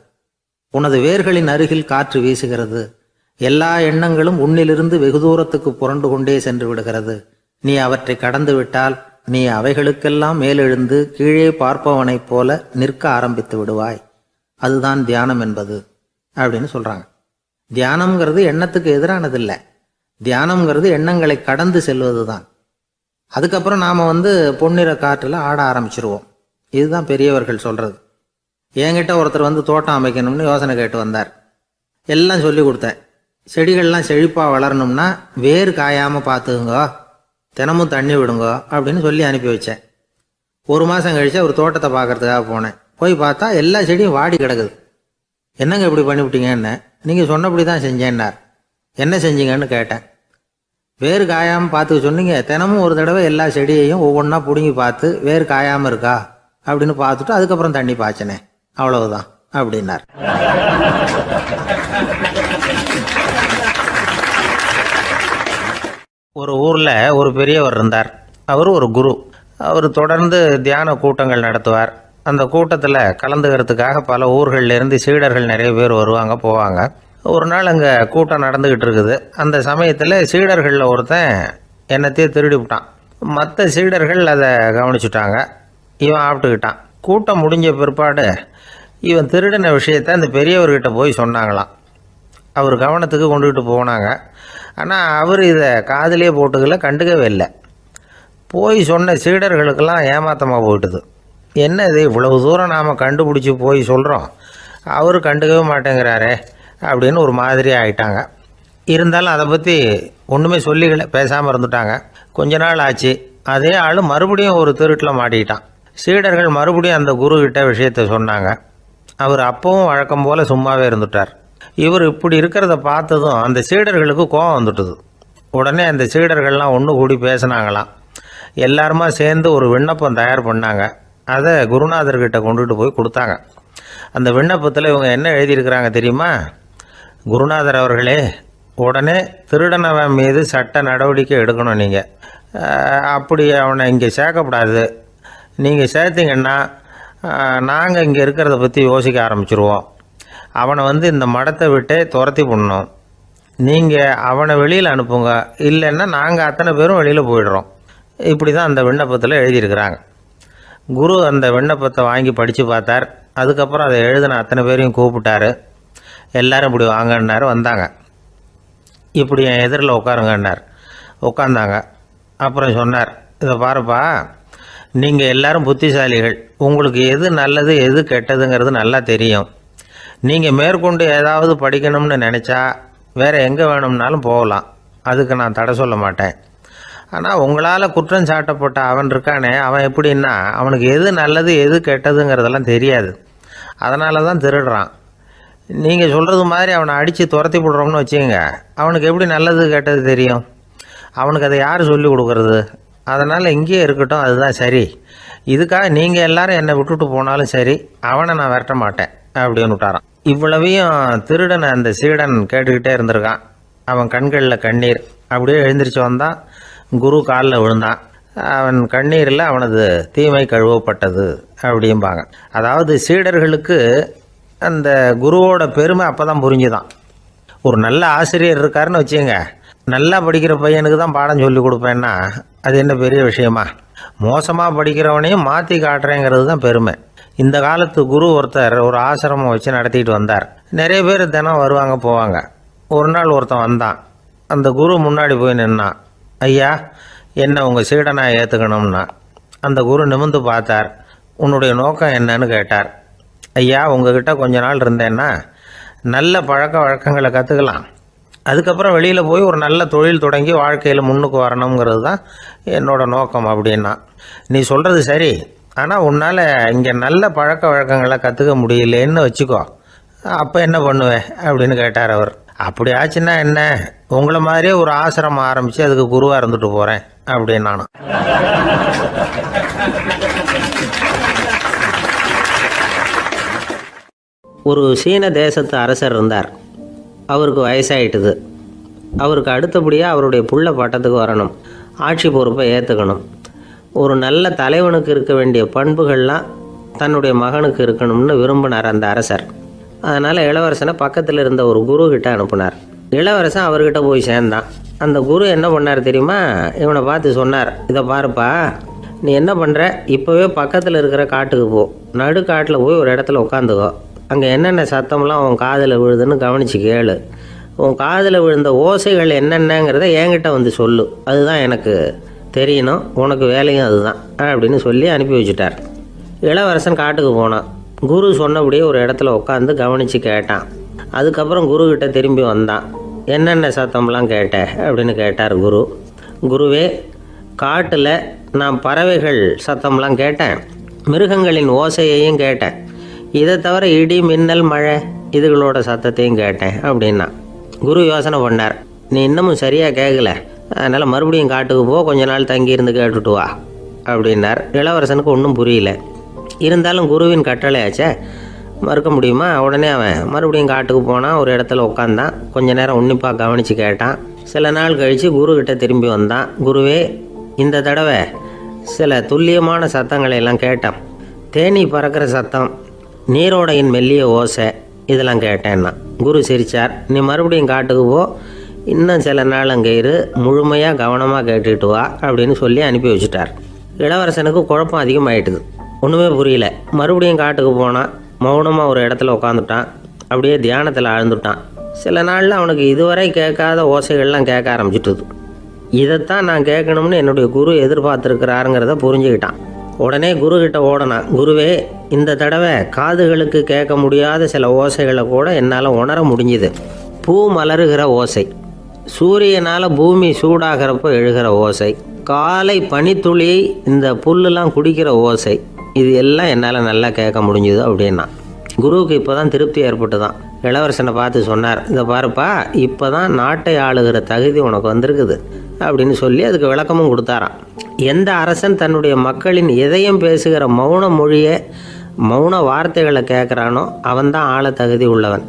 உனது வேர்களின் அருகில் காற்று வீசுகிறது. எல்லா எண்ணங்களும் உன்னிலிருந்து வெகு தூரத்துக்கு புரண்டு கொண்டே சென்று விடுகிறது. நீ அவற்றை கடந்து விட்டால் நீ அவைகளுக்கெல்லாம் மேலெழுந்து கீழே பார்ப்பவனைப் போல நிற்க ஆரம்பித்து விடுவாய். அதுதான் தியானம் என்பது அப்படின்னு சொல்றாங்க. தியானம்ங்கிறது எண்ணத்துக்கு எதிரானதில்லை. தியானம்ங்கிறது எண்ணங்களை கடந்து செல்வது தான். அதுக்கப்புறம் நாம் பொன்னிற காற்றில் ஆட ஆரம்பிச்சிருவோம். இதுதான் பெரியவர்கள் சொல்றது. என்கிட்ட ஒருத்தர் தோட்டம் அமைக்கணும்னு யோசனை கேட்டு வந்தார். எல்லாம் சொல்லி கொடுத்தேன். செடிகள்லாம் செழிப்பாக வளரணும்னா வேர் காயாமல் பார்த்துக்குங்க, தினமும் தண்ணி விடுங்க அப்படின்னு சொல்லி அனுப்பி வச்சேன். 1 மாதம் கழிச்சு ஒரு தோட்டத்தை பார்க்கறதுக்காக போனேன். போய் பார்த்தா எல்லா செடியும் வாடி கிடக்குது. என்னங்க இப்படி பண்ணிவிட்டீங்கன்னு. நீங்கள் சொன்னபடி தான் செஞ்சேன்னார். என்ன செஞ்சீங்கன்னு கேட்டேன். வேர் காயாமல் பார்த்துக்க சொன்னீங்க, தினமும் ஒரு தடவை எல்லா செடியையும் ஒவ்வொன்றா பிடுங்கி பார்த்து வேர் காயாமல் இருக்கா அப்படின்னு பார்த்துட்டு அதுக்கப்புறம் தண்ணி பாய்ச்சனே, அவ்வளவுதான் அப்படின்னார். ஒரு ஊரில் ஒரு பெரியவர் இருந்தார். அவர் ஒரு குரு. அவர் தொடர்ந்து தியான கூட்டங்கள் நடத்துவார். அந்த கூட்டத்தில் கலந்துக்கிறதுக்காக பல ஊர்கள்லேருந்து சீடர்கள் நிறைய பேர் வருவாங்க போவாங்க. ஒரு நாள் அங்கே கூட்டம் நடந்துக்கிட்டு இருக்குது. அந்த சமயத்தில் சீடர்களில் ஒருத்தன் என்னத்தையே திருடி விட்டான். மற்ற சீடர்கள் அதை கவனிச்சுட்டாங்க. இவன் ஆப்பிட்டுக்கிட்டான். கூட்டம் முடிஞ்ச பிற்பாடு இவன் திருடின விஷயத்தை அந்த பெரியவர்கிட்ட போய் சொன்னாங்களாம். அவர் கவனத்துக்கு கொண்டுகிட்டு போனாங்க. ஆனால் அவர் இதை காதிலே போட்டுக்கல, கண்டுக்கவே இல்லை. போய் சொன்ன சீடர்களுக்கெல்லாம் ஏமாத்தமாக போயிட்டுது. என்ன இது, இவ்வளவு தூரம் நாம் கண்டுபிடிச்சி போய் சொல்கிறோம், அவர் கண்டுக்கவே மாட்டேங்கிறாரே அப்படின்னு ஒரு மாதிரி ஆகிட்டாங்க. இருந்தாலும் அதை பற்றி ஒன்றுமே சொல்லிக்கல, பேசாமல் இருந்துட்டாங்க. கொஞ்ச நாள் ஆச்சு. அதே ஆள் மறுபடியும் ஒரு திருட்டில் மாட்டிக்கிட்டான். சீடர்கள் மறுபடியும் அந்த குருக்கிட்ட விஷயத்தை சொன்னாங்க. அவர் அப்பவும் வழக்கம் போல் சும்மாவே இருந்துட்டார். இவர் இப்படி இருக்கிறத பார்த்ததும் அந்த சீடர்களுக்கு கோபம் வந்துட்டுது. உடனே அந்த சீடர்கள்லாம் ஒன்று கூடி பேசினாங்களாம். எல்லாருமா சேர்ந்து ஒரு விண்ணப்பம் தயார் பண்ணாங்க. அதை குருநாதர்கிட்ட கொண்டுகிட்டு போய் கொடுத்தாங்க. அந்த விண்ணப்பத்தில் இவங்க என்ன எழுதியிருக்கிறாங்க தெரியுமா? குருநாதர் அவர்களே, உடனே திருடனவன் மீது சட்ட நடவடிக்கை எடுக்கணும். நீங்கள் அப்படி அவனை இங்கே சேர்க்கக்கூடாது. நீங்கள் சேர்த்திங்கன்னா நாங்கள் இங்கே இருக்கிறத பற்றி யோசிக்க ஆரம்பிச்சிருவோம். அவனை இந்த மடத்தை விட்டே துரத்தி பண்ணணும். நீங்கள் அவனை வெளியில் அனுப்புங்க, இல்லைன்னா நாங்கள் அத்தனை பேரும் வெளியில் போயிடுறோம். இப்படி தான் அந்த விண்ணப்பத்தில் எழுதியிருக்கிறாங்க. குரு அந்த விண்ணப்பத்தை வாங்கி படித்து பார்த்தார். அதுக்கப்புறம் அதை எழுதின அத்தனை பேரையும் கூப்பிட்டார். எல்லோரும் இப்படி வாங்கன்னார். வந்தாங்க. இப்படி என் எதிரில் உட்காருங்கன்னார். உட்காந்தாங்க. அப்புறம் சொன்னார், இதை பாருப்பா, நீங்கள் எல்லோரும் புத்திசாலிகள். உங்களுக்கு எது நல்லது எது கெட்டதுங்கிறது நல்லா தெரியும். நீங்கள் மேற்கொண்டு ஏதாவது படிக்கணும்னு நினச்சா வேறு எங்கே வேணும்னாலும் போகலாம். அதுக்கு நான் தடை சொல்ல மாட்டேன். ஆனால் உங்களால் குற்றம் சாட்டப்பட்ட அவன் இருக்கானே, அவன் எப்படின்னா அவனுக்கு எது நல்லது எது கெட்டதுங்கிறதெல்லாம் தெரியாது. அதனால தான் திருடுறான். நீங்கள் சொல்கிறது மாதிரி அவனை அடித்து துரத்தி விடுறோம்னு வச்சுக்கோங்க, அவனுக்கு எப்படி நல்லது கெட்டது தெரியும்? அவனுக்கு அதை யார் சொல்லி கொடுக்குறது? அதனால் இங்கேயே இருக்கட்டும், அதுதான் சரி. இதுக்காக நீங்கள் எல்லாரும் என்னை விட்டுட்டு போனாலும் சரி, அவனை நான் விரட்ட மாட்டேன் அப்படின்னு விட்டாரான். இவ்வளவையும் திருடனை அந்த சீடன் கேட்டுக்கிட்டே இருந்திருக்கான். அவன் கண்களில் கண்ணீர். அப்படியே எழுந்திரிச்சு வந்தான். குரு காலில் விழுந்தான். அவன் கண்ணீரில் அவனது தீமை கழுவப்பட்டது அப்படிம்பாங்க. அதாவது சீடர்களுக்கு அந்த குருவோட பெருமை அப்போ தான் புரிஞ்சுதான். ஒரு நல்ல ஆசிரியர் இருக்காருன்னு வச்சுங்க, நல்லா படிக்கிற பையனுக்கு தான் பாடம் சொல்லி கொடுப்பேன்னா அது என்ன பெரிய விஷயமா? மோசமாக படிக்கிறவனையும் மாற்றி காட்டுறேங்கிறது தான் பெருமை. இந்த காலத்து குரு ஒருத்தர் ஒரு ஆசிரமம் வச்சு நடத்திட்டு வந்தார். நிறைய பேர் தினம் வருவாங்க போவாங்க. ஒரு நாள் ஒருத்தன் வந்தான். அந்த குரு முன்னாடி போய் நின்னான். ஐயா, என்ன உங்கள் சீடனாக ஏற்றுக்கணும்னா. அந்த குரு நிமிர்ந்து பார்த்தார். உன்னுடைய நோக்கம் என்னன்னு கேட்டார். ஐயா, உங்ககிட்ட கொஞ்ச நாள் இருந்தேன்னா நல்ல பழக்க வழக்கங்களை கற்றுக்கலாம். அதுக்கப்புறம் வெளியில் போய் ஒரு நல்ல தொழில் தொடங்கி வாழ்க்கையில் முன்னுக்கு வரணுங்கிறது தான் என்னோட நோக்கம் அப்படின்னா. நீ சொல்கிறது சரி, ஆனால் உன்னால் இங்கே நல்ல பழக்க வழக்கங்களை கற்றுக்க முடியலேன்னு வச்சுக்கோ, அப்போ என்ன பண்ணுவேன் அப்படின்னு கேட்டார் அவர். அப்படி ஆச்சுன்னா என்ன, உங்களை மாதிரியே ஒரு ஆசிரமம் ஆரம்பித்து அதுக்கு குருவாக இருந்துட்டு போகிறேன் அப்படின்னு நானும். ஒரு சீன தேசத்து அரசர் இருந்தார். அவருக்கு வயசாயிட்டுது. அவருக்கு அடுத்தபடியாக அவருடைய புள்ள பட்டத்துக்கு வரணும், ஆட்சி பொறுப்பை ஏற்றுக்கணும். ஒரு நல்ல தலைவனுக்கு இருக்க வேண்டிய பண்புகள்லாம் தன்னுடைய மகனுக்கு இருக்கணும்னு விரும்பினார் அந்த அரசர். அதனால் இளவரசனை பக்கத்தில் இருந்த ஒரு குரு கிட்ட அனுப்புனார். இளவரசன் அவர்கிட்ட போய் சேர்ந்தான். அந்த குரு என்ன பண்ணார் தெரியுமா? இவனை பார்த்து சொன்னார், இதை பாருப்பா, நீ என்ன பண்ணுற, இப்போவே பக்கத்தில் இருக்கிற காட்டுக்கு போ, நடு காட்டில் போய் ஒரு இடத்துல உட்காந்துக்கோ. அங்கே என்னென்ன சத்தம்லாம் உன் காதில் விழுதுன்னு கவனித்து கேளு. உன் காதில் விழுந்த ஓசைகள் என்னென்னங்கிறத என்கிட்ட சொல்லு, அதுதான் எனக்கு தெரியணும், உனக்கு வேலையும் அதுதான் அப்படின்னு சொல்லி அனுப்பி வச்சுட்டார். இளவரசன் காட்டுக்கு போனான். குரு சொன்னபடியே ஒரு இடத்துல உட்காந்து கவனித்து கேட்டான். அதுக்கப்புறம் குருக்கிட்ட திரும்பி வந்தான். என்னென்ன சத்தம்லாம் கேட்ட அப்படின்னு கேட்டார் குரு. குருவே, காட்டில் நான் பறவைகள் சத்தம்லாம் கேட்டேன், மிருகங்களின் ஓசையையும் கேட்டேன், இதை தவிர இடி மின்னல் மழை இதுகளோட சத்தத்தையும் கேட்டேன் அப்படின்னா. குரு யோசனை பண்ணார், நீ இன்னமும் சரியாக கேட்கல, அதனால் மறுபடியும் காட்டுக்கு போ, கொஞ்ச நாள் தங்கியிருந்து கேட்டுட்டு வா அப்படின்னார். இளவரசனுக்கு ஒன்றும் புரியல. இருந்தாலும் குருவின் கட்டளையாச்சே, மறுக்க முடியுமா? உடனே அவன் மறுபடியும் காட்டுக்கு போனான். ஒரு இடத்துல உட்காந்தான். கொஞ்ச நேரம் உன்னிப்பாக கவனித்து கேட்டான். சில நாள் கழித்து குருக்கிட்ட திரும்பி வந்தான். குருவே, இந்த தடவை சில துல்லியமான சத்தங்களை எல்லாம் கேட்டான். தேனீ பறக்கிற சத்தம், நீரோடையின் மெல்லிய ஓசை, இதெல்லாம் கேட்டேன்னா. குரு சிரித்தார். நீ மறுபடியும் காட்டுக்கு போ, இன்னும் சில நாள் அங்கே இரு, முழுமையாக கவனமாக கேட்டுட்டு வா அப்படின்னு சொல்லி அனுப்பி வச்சுட்டார். இளவரசனுக்கு குழப்பம் அதிகமாயிட்டுது. ஒன்றுமே புரியல. மறுபடியும் காட்டுக்கு போனான். மௌனமாக ஒரு இடத்துல உட்காந்துட்டான். அப்படியே தியானத்தில் ஆழ்ந்துட்டான். சில நாளில் அவனுக்கு இதுவரை கேட்காத ஓசைகள்லாம் கேட்க ஆரம்பிச்சிட்டுது. இதைத்தான் நான் கேட்கணும்னு என்னுடைய குரு எதிர்பார்த்துருக்கிறாருங்கிறத புரிஞ்சுக்கிட்டான். உடனே குருக்கிட்ட ஓடனான். குருவே, இந்த தடவை காதுகளுக்கு கேட்க முடியாத சில ஓசைகளை கூட என்னால் உணர முடிஞ்சுது. பூ மலருகிற ஓசை, சூரியனால் பூமி சூடாகிறப்போ எழுகிற ஓசை, காலை பனித்துளி இந்த புல்லுலாம் குடிக்கிற ஓசை, இது எல்லாம் என்னால் நல்லா கேட்க முடிஞ்சுது அப்படின்னா. குருவுக்கு இப்போ தான் திருப்தி ஏற்பட்டு தான் இளவரசனை பார்த்து சொன்னார், இதை பாருப்பா, இப்போ தான் நாட்டை ஆளுகிற தகுதி உனக்கு வந்திருக்குது அப்படின்னு சொல்லி அதுக்கு விளக்கமும் கொடுத்தாராம். எந்த அரசன் தன்னுடைய மக்களின் இதயம் பேசுகிற மௌன மொழியை, மௌன வார்த்தைகளை கேட்குறானோ அவன்தான் ஆள தகுதி உள்ளவன்.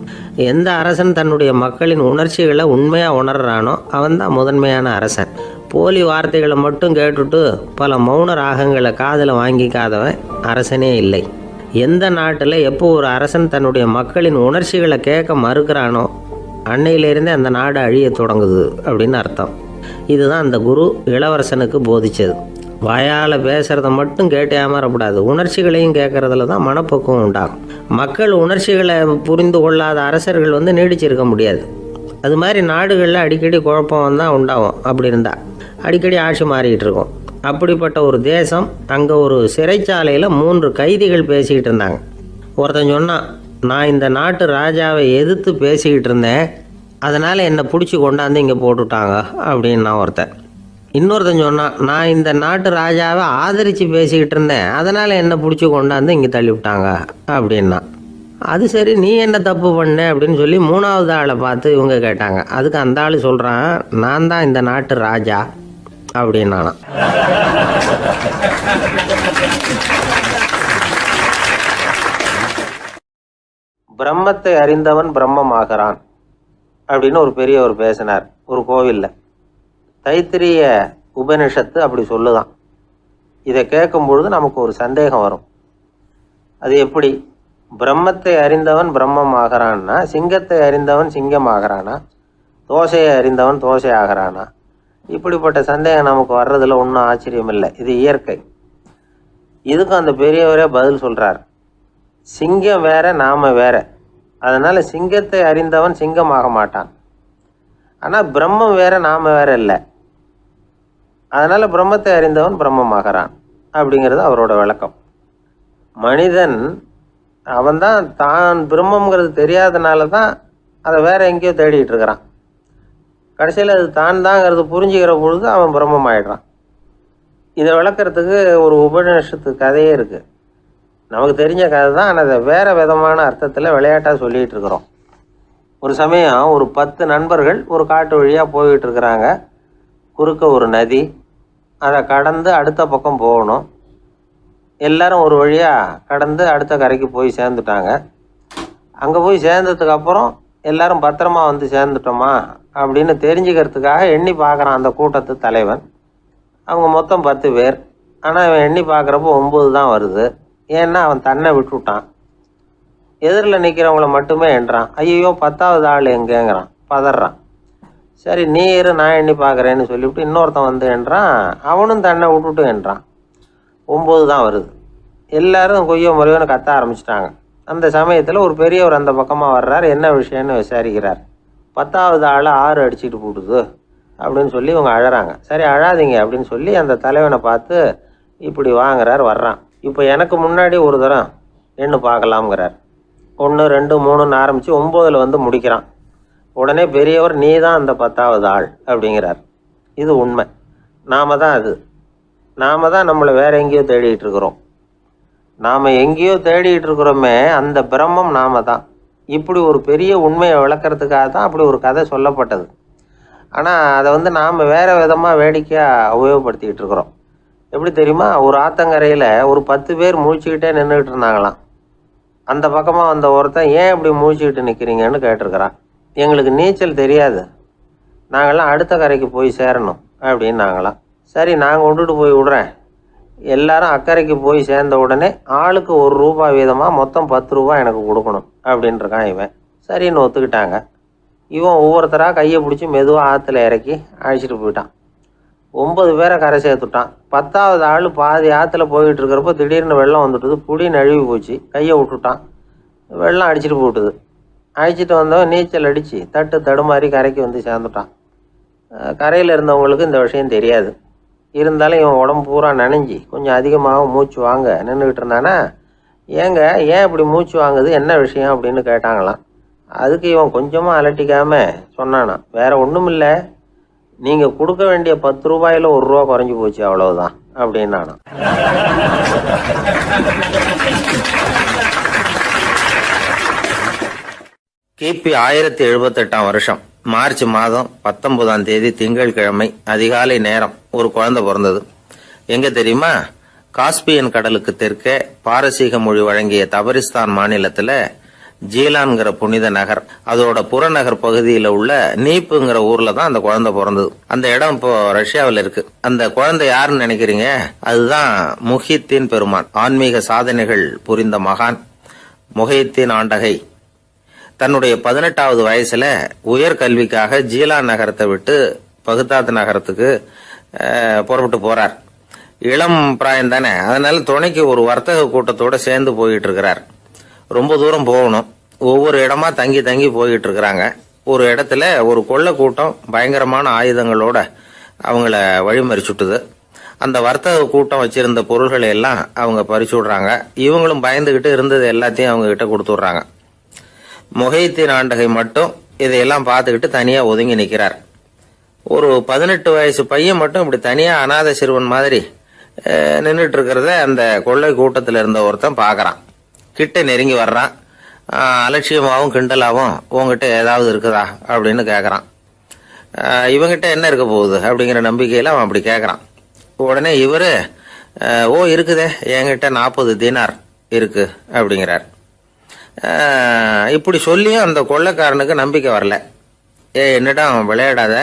எந்த அரசன் தன்னுடைய மக்களின் உணர்ச்சிகளை உண்மையாக உணர்றானோ அவன்தான் முதன்மையான அரசன். போலி வார்த்தைகளை மட்டும் கேட்டுட்டு பல மௌன ராகங்களை காதில் வாங்கிக்காதவன் அரசனே இல்லை. எந்த நாட்டில் எப்போ ஒரு அரசன் தன்னுடைய மக்களின் உணர்ச்சிகளை கேட்க மறுக்கிறானோ அன்னையிலேருந்தே அந்த நாடு அழிய தொடங்குது அப்படின்னு அர்த்தம். இதுதான் அந்த குரு இளவரசனுக்கு போதிச்சது. வாயால் பேசுகிறத மட்டும் கேட்டு ஏமாறக்கூடாது, உணர்ச்சிகளையும் கேட்குறதுல தான் மனப்பக்குவம் உண்டாகும். மக்கள் உணர்ச்சிகளை புரிந்து கொள்ளாத அரசர்கள் நீடிச்சிருக்க முடியாது. அது மாதிரி நாடுகளில் அடிக்கடி குழப்பம் தான் உண்டாகும். அப்படி இருந்தால் அடிக்கடி ஆட்சி மாறிக்கிட்டு இருக்கும். அப்படிப்பட்ட ஒரு தேசம், அங்கே ஒரு சிறைச்சாலையில் 3 கைதிகள் பேசிக்கிட்டு இருந்தாங்க. ஒருத்தன் சொன்னான், நான் இந்த நாட்டு ராஜாவை எதிர்த்து பேசிக்கிட்டு இருந்தேன், அதனால் என்னை பிடிச்சி கொண்டாந்து இங்கே போட்டுட்டாங்க அப்படின்னா ஒருத்தன். இன்னொருத்தன் சொன்னான், நான் இந்த நாட்டு ராஜாவை ஆதரித்து பேசிக்கிட்டு இருந்தேன், அதனால் என்னை பிடிச்சி கொண்டாந்து இங்கே தள்ளிவிட்டாங்க அப்படின்னா. அது சரி, நீ என்ன தப்பு பண்ண அப்படின்னு சொல்லி 3வது ஆளை பார்த்து இவங்க கேட்டாங்க. அதுக்கு அந்த ஆள் சொல்கிறான், நான் தான் இந்த நாட்டு ராஜா அப்படின்னானா. பிரம்மத்தை அறிந்தவன் பிரம்மமாகிறான் அப்படின்னு ஒரு பெரியவர் பேசினார் ஒரு கோவிலில். தைத்திரிய உபனிஷத்து அப்படி சொல்லுதான். இதை கேட்கும் பொழுது நமக்கு ஒரு சந்தேகம் வரும். அது எப்படி? பிரம்மத்தை அறிந்தவன் பிரம்மம் ஆகிறான்னா, சிங்கத்தை அறிந்தவன் சிங்கம் ஆகிறானா, தோசையை அறிந்தவன் தோசை ஆகிறானா? இப்படிப்பட்ட சந்தேகம் நமக்கு வர்றதுல ஒன்றும் ஆச்சரியம் இல்லை. இது இயற்கை. இதுக்கும் அந்த பெரியவரே பதில் சொல்கிறார். சிங்கம் வேற, நாம வேற. அதனால் சிங்கத்தை அறிந்தவன் சிங்கம் ஆக மாட்டான். ஆனால் பிரம்மம் வேற, நாம வேற இல்லை. அதனால் பிரம்மத்தை அறிந்தவன் பிரம்மமாகறான் அப்படிங்கிறது அவரோட விளக்கம். மனிதன் அவன்தான் தான் பிரம்மங்கிறது தெரியாதனால தான் அதை வேற எங்கேயோ தேடிட்டு இருக்கிறான். கடைசியில் அது தான் தாங்கிறது புரிஞ்சுக்கிற பொழுது அவன் பிரம்மம் ஆயிடுறான். இதை விளக்கிறதுக்கு ஒரு உபநிஷத்து கதையே இருக்குது. நமக்கு தெரிஞ்ச கதை தான், ஆனால் அதை வேறு விதமான அர்த்தத்தில் விளையாட்டாக சொல்லிகிட்டு இருக்கிறோம். ஒரு சமயம் ஒரு 10 நண்பர்கள் ஒரு காட்டு வழியாக போய்கிட்டு இருக்கிறாங்க. குறுக்க ஒரு நதி, அதை கடந்து அடுத்த பக்கம் போகணும். எல்லாரும் ஒரு வழியாக கடந்து அடுத்த கரைக்கு போய் சேர்ந்துட்டாங்க. அங்கே போய் சேர்ந்ததுக்கப்புறம் எல்லாரும் பத்திரமா வந்து சேர்ந்துட்டோமா அப்படின்னு தெரிஞ்சுக்கிறதுக்காக எண்ணி பார்க்குறான் அந்த கூட்டத்து தலைவன். அவங்க மொத்தம் 10 பேர். ஆனால் அவன் எண்ணி பார்க்குறப்போ 9 தான் வருது. ஏன்னா அவன் தன்னை விட்டுவிட்டான். எதிரில் நிற்கிறவங்கள மட்டுமே எண்ணுறான். ஐயோ 10வது ஆள் எங்கேங்கிறான், பதறான். சரி நீ இரு, நான் எண்ணி பார்க்குறேன்னு சொல்லிவிட்டு இன்னொருத்தன் வந்து எண்ணுறான். அவனும் தன்னை விட்டுட்டு எண்ணுறான். 9 தான் வருது. எல்லாரும் கொய்யோ முறையோன்னு கத்த ஆரம்பிச்சிட்டாங்க. அந்த சமயத்தில் ஒரு பெரியவர் அந்த பக்கமாக வர்றார். என்ன விஷயம்னு விசாரிக்கிறார். 10வது ஆள் 6 அடிச்சுட்டு போட்டுது அப்படின்னு சொல்லி இவங்க அழறாங்க. சரி அழாதீங்க அப்படின்னு சொல்லி அந்த தலைவனை பார்த்து இப்படி வாங்குறார். வர்றான். இப்போ எனக்கு முன்னாடி ஒரு தரம் எண்ணு பார்க்கலாம்ங்கிறார். 1 2 3ன்னு ஆரம்பித்து 9ல் வந்து முடிக்கிறான். உடனே பெரியவர் நீ தான் அந்த 10வது ஆள் அப்படிங்கிறார். இது உண்மை. நாம தான் அது. நாம தான் நம்மளை வேற எங்கேயோ தேடிட்டு இருக்கிறோம். நாம் எங்கேயோ தேடிட்டு இருக்கிறோமே, அந்த பிரம்மம் நாம தான். இப்படி ஒரு பெரிய உண்மையை விளக்கிறதுக்காக தான் அப்படி ஒரு கதை சொல்லப்பட்டது. ஆனால் அதை நாம் வேறு விதமாக வேடிக்கையாக உபயோகப்படுத்திக்கிட்டு இருக்கிறோம். எப்படி தெரியுமா? ஒரு ஆத்தங்கரையில் ஒரு 10 பேர் முழிச்சுக்கிட்டே நின்றுக்கிட்டு இருந்தாங்களாம். அந்த பக்கமாக வந்த ஒருத்தன் ஏன் இப்படி முழிச்சுக்கிட்டு நிற்கிறீங்கன்னு கேட்டிருக்கிறான். எங்களுக்கு நீச்சல் தெரியாது, நாங்கள்லாம் அடுத்த கரைக்கு போய் சேரணும் அப்படின்னு நாங்களாம். சரி நான் கொண்டுட்டு போய் விட்றேன், எல்லாரும் அக்கறைக்கு போய் சேர்ந்த உடனே ஆளுக்கு ₹1 வீதமாக மொத்தம் ₹10 எனக்கு கொடுக்கணும் அப்படின்ட்டுருக்கான் இவன். சரின்னு ஒத்துக்கிட்டாங்க. இவன் ஒவ்வொருத்தராக கையை பிடிச்சி மெதுவாக ஆற்றுல இறக்கி அழைச்சிட்டு போயிட்டான். 9 பேரை கரை சேர்த்துட்டான். 10வது ஆள் பாதி ஆற்றுல போயிட்டு இருக்கிறப்போ திடீர்னு வெள்ளம் வந்துட்டுது. புடி நழுவி போச்சு. கையை விட்டுட்டான். வெள்ளம் அடிச்சிட்டு போட்டுது. அழைச்சிட்டு வந்தவன் நீச்சல் அடித்து தடுமாறி கரைக்கு வந்து சேர்ந்துட்டான். கரையில் இருந்தவங்களுக்கு இந்த விஷயம் தெரியாது. இருந்தாலும் இவன் உடம்பு பூரா நனைஞ்சி கொஞ்சம் அதிகமாக மூச்சு வாங்க நின்றுக்கிட்டு இருந்தானா, ஏங்க ஏன் இப்படி மூச்சு வாங்குது, என்ன விஷயம் அப்படின்னு கேட்டாங்களாம். அதுக்கு இவன் கொஞ்சமாக அலட்டிக்காமல் சொன்னானா, வேற ஒன்றும் இல்லை, நீங்கள் கொடுக்க வேண்டிய ₹10 ₹1 குறைஞ்சி போச்சு, அவ்வளவுதான் அப்படின்னானா. கிபி 1078 வருஷம் மார்ச் மாதம் 19ஆம் தேதி திங்கட்கிழமை அதிகாலை நேரம் ஒரு குழந்தை பிறந்தது. எங்க தெரியுமா? காஸ்பியன் கடலுக்கு தெற்கே பாரசீக மொழி வழங்கிய தபரிஸ்தான் மாநிலத்துல ஜீலான்கிற புனித நகர், அதோட புறநகர் பகுதியில் உள்ள நீப்புங்கிற ஊர்ல தான் அந்த குழந்தை பிறந்தது. அந்த இடம் இப்போ ரஷ்யாவில் இருக்கு. அந்த குழந்தை யாருன்னு நினைக்கிறீங்க? அதுதான் முஹித்தீன் பெருமான், ஆன்மீக சாதனைகள் புரிந்த மகான் முஹித்தீன் ஆண்டகை. தன்னுடைய 18வது வயசுல உயர்கல்விக்காக ஜீலான் நகரத்தை விட்டு பகுதாத் நகரத்துக்கு புறப்பட்டு போறார். இளம் பிராயம் தானே, அதனால துணைக்கு ஒரு வர்த்தக கூட்டத்தோட சேர்ந்து போயிட்டு இருக்கிறார். ரொம்ப தூரம் போகணும். ஒவ்வொரு இடமா தங்கி தங்கி போயிட்டு இருக்கிறாங்க. ஒரு இடத்துல ஒரு கொள்ளை கூட்டம் பயங்கரமான ஆயுதங்களோட அவங்கள வழிமறிச்சுட்டுது. அந்த வர்த்தக கூட்டம் வச்சிருந்த பொருள்களை எல்லாம் அவங்க பறிச்சு விடுறாங்க. இவங்களும் பயந்துகிட்டு இருந்தது எல்லாத்தையும் அவங்க கிட்ட கொடுத்துடுறாங்க. முஹித்தீன் ஆண்டகை மட்டும் இதையெல்லாம் பார்த்துக்கிட்டு தனியா ஒதுங்கி நிற்கிறார். ஒரு 18 வயசு பையன் மட்டும் இப்படி தனியா அநாத சிறுவன் மாதிரி நின்றுட்டு இருக்கிறத அந்த கொள்ளை கூட்டத்தில் இருந்த ஒருத்தன் பார்க்கறான். கிட்ட நெருங்கி வர்றான். அலட்சியமாகவும் கிண்டலாகவும் உங்ககிட்ட ஏதாவது இருக்குதா அப்படின்னு கேட்கறான். இவங்கிட்ட என்ன இருக்க போகுது அப்படிங்கிற நம்பிக்கையில அவன் அப்படி கேட்கறான். உடனே இவரு, ஓ இருக்குதே, என்கிட்ட 40 தீனார் இருக்கு அப்படிங்கிறார். இப்படி சொல்லியும் அந்த கொள்ளைக்காரனுக்கு நம்பிக்கை வரல. என்னிடம் விளையாடாத,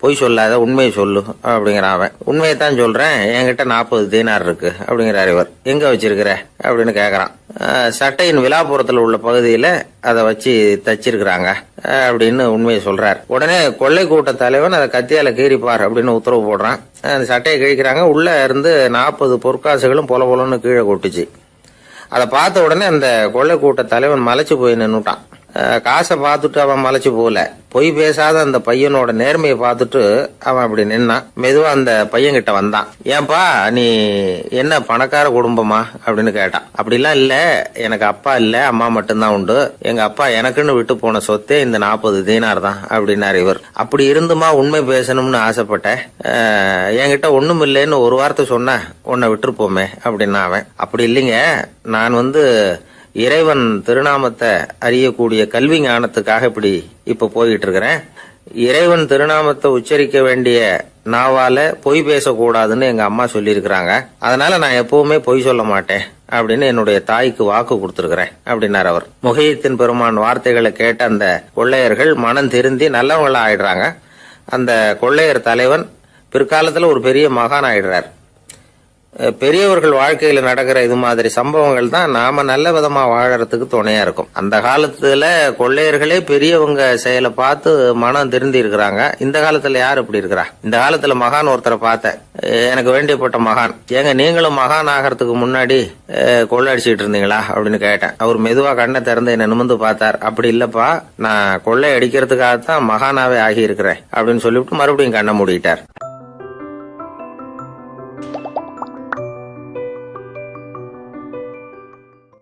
பொய் சொல்லாத, உண்மையை சொல்லு அப்படிங்கிறான் அவன். உண்மையைத்தான் சொல்றேன், என்கிட்ட 40 தீனார் இருக்கு அப்படிங்கிறார் இவர். எங்க வச்சிருக்கிற அப்படின்னு கேக்குறான். சட்டையின் விழாப்புறத்துல உள்ள பகுதியில அதை வச்சு தச்சிருக்கிறாங்க அப்படின்னு உண்மையை சொல்றார். உடனே கொள்ளை கூட்ட தலைவன் அதை கத்தியால கீறிப்பார் அப்படின்னு உத்தரவு போடுறான். அந்த சட்டையை கிழிக்கிறாங்க. உள்ள இருந்து 40 பொற்காசுகளும் பொல பொலன்னு கீழே கொட்டுச்சு. அதை பார்த்த உடனே அந்த கொள்ளை கூட்ட தலைவன் மலைச்சு போய் நின்னுட்டான். காசை பார்த்துட்டு அவன் மலைச்சு போல, பொய் பேசாத அந்த பையனோட நேர்மையை பார்த்துட்டு அவன் அப்படி நின்னான். மெதுவா அந்த பையன் கிட்ட வந்தான். ஏன்பா, நீ என்ன பணக்கார குடும்பமா அப்படின்னு கேட்டான். அப்படிலாம் இல்ல, எனக்கு அப்பா இல்ல, அம்மா மட்டும்தான் உண்டு. எங்க அப்பா எனக்குன்னு விட்டு போன சொத்தே இந்த 40 தீனார் தான் அப்படின்னாரு இவர். அப்படி இருந்துமா உண்மை பேசணும்னு ஆசைப்பட்டேன். என்கிட்ட ஒண்ணும் இல்லைன்னு ஒரு வார்த்தை சொன்ன உன்னை விட்டுருப்போமே அப்படின்னா அவன். அப்படி இல்லைங்க, நான் இறைவன் திருநாமத்தை அறியக்கூடிய கல்வி ஞானத்துக்காக இப்ப போயிட்டு இருக்கிறேன். இறைவன் திருநாமத்தை உச்சரிக்க வேண்டிய நாவால பொய் பேசக்கூடாதுன்னு எங்க அம்மா சொல்லியிருக்கிறாங்க. அதனால நான் எப்பவுமே பொய் சொல்ல மாட்டேன் அப்படின்னு என்னுடைய தாய்க்கு வாக்கு கொடுத்திருக்கிறேன் அப்படின்னார் அவர். முஹித்தீன் பெருமான் வார்த்தைகளை கேட்ட அந்த கொள்ளையர்கள் மனம் திருந்தி நல்லவங்களா ஆயிடுறாங்க. அந்த கொள்ளையர் தலைவன் பிற்காலத்துல ஒரு பெரிய மகான் ஆயிடுறார். பெரியவர்கள் வாழ்க்கையில நடக்கிற இது மாதிரி சம்பவங்கள் தான் நாம நல்ல விதமா வாழறதுக்கு துணையா இருக்கும். அந்த காலத்துல கொள்ளையர்களே பெரியவங்க செயலை பார்த்து மனம் திருந்தி இருக்கிறாங்க. இந்த காலத்துல யார் இப்படி இருக்கிறா? இந்த காலத்துல மகான் ஒருத்தரை பார்த்தேன், எனக்கு வேண்டியப்பட்ட மகான். ஏங்க நீங்களும் மகான் ஆகிறதுக்கு முன்னாடி கொள்ளை அடிச்சுட்டு இருந்தீங்களா அப்படின்னு கேட்டேன். அவர் மெதுவா கண்ணை திறந்து என்ன நிமிர்ந்து பார்த்தார். அப்படி இல்லப்பா, நான் கொள்ளை அடிக்கிறதுக்காகத்தான் மகானாவே ஆகி இருக்கிறேன் அப்படின்னு சொல்லிவிட்டு மறுபடியும் கண்ணை மூடிட்டார்.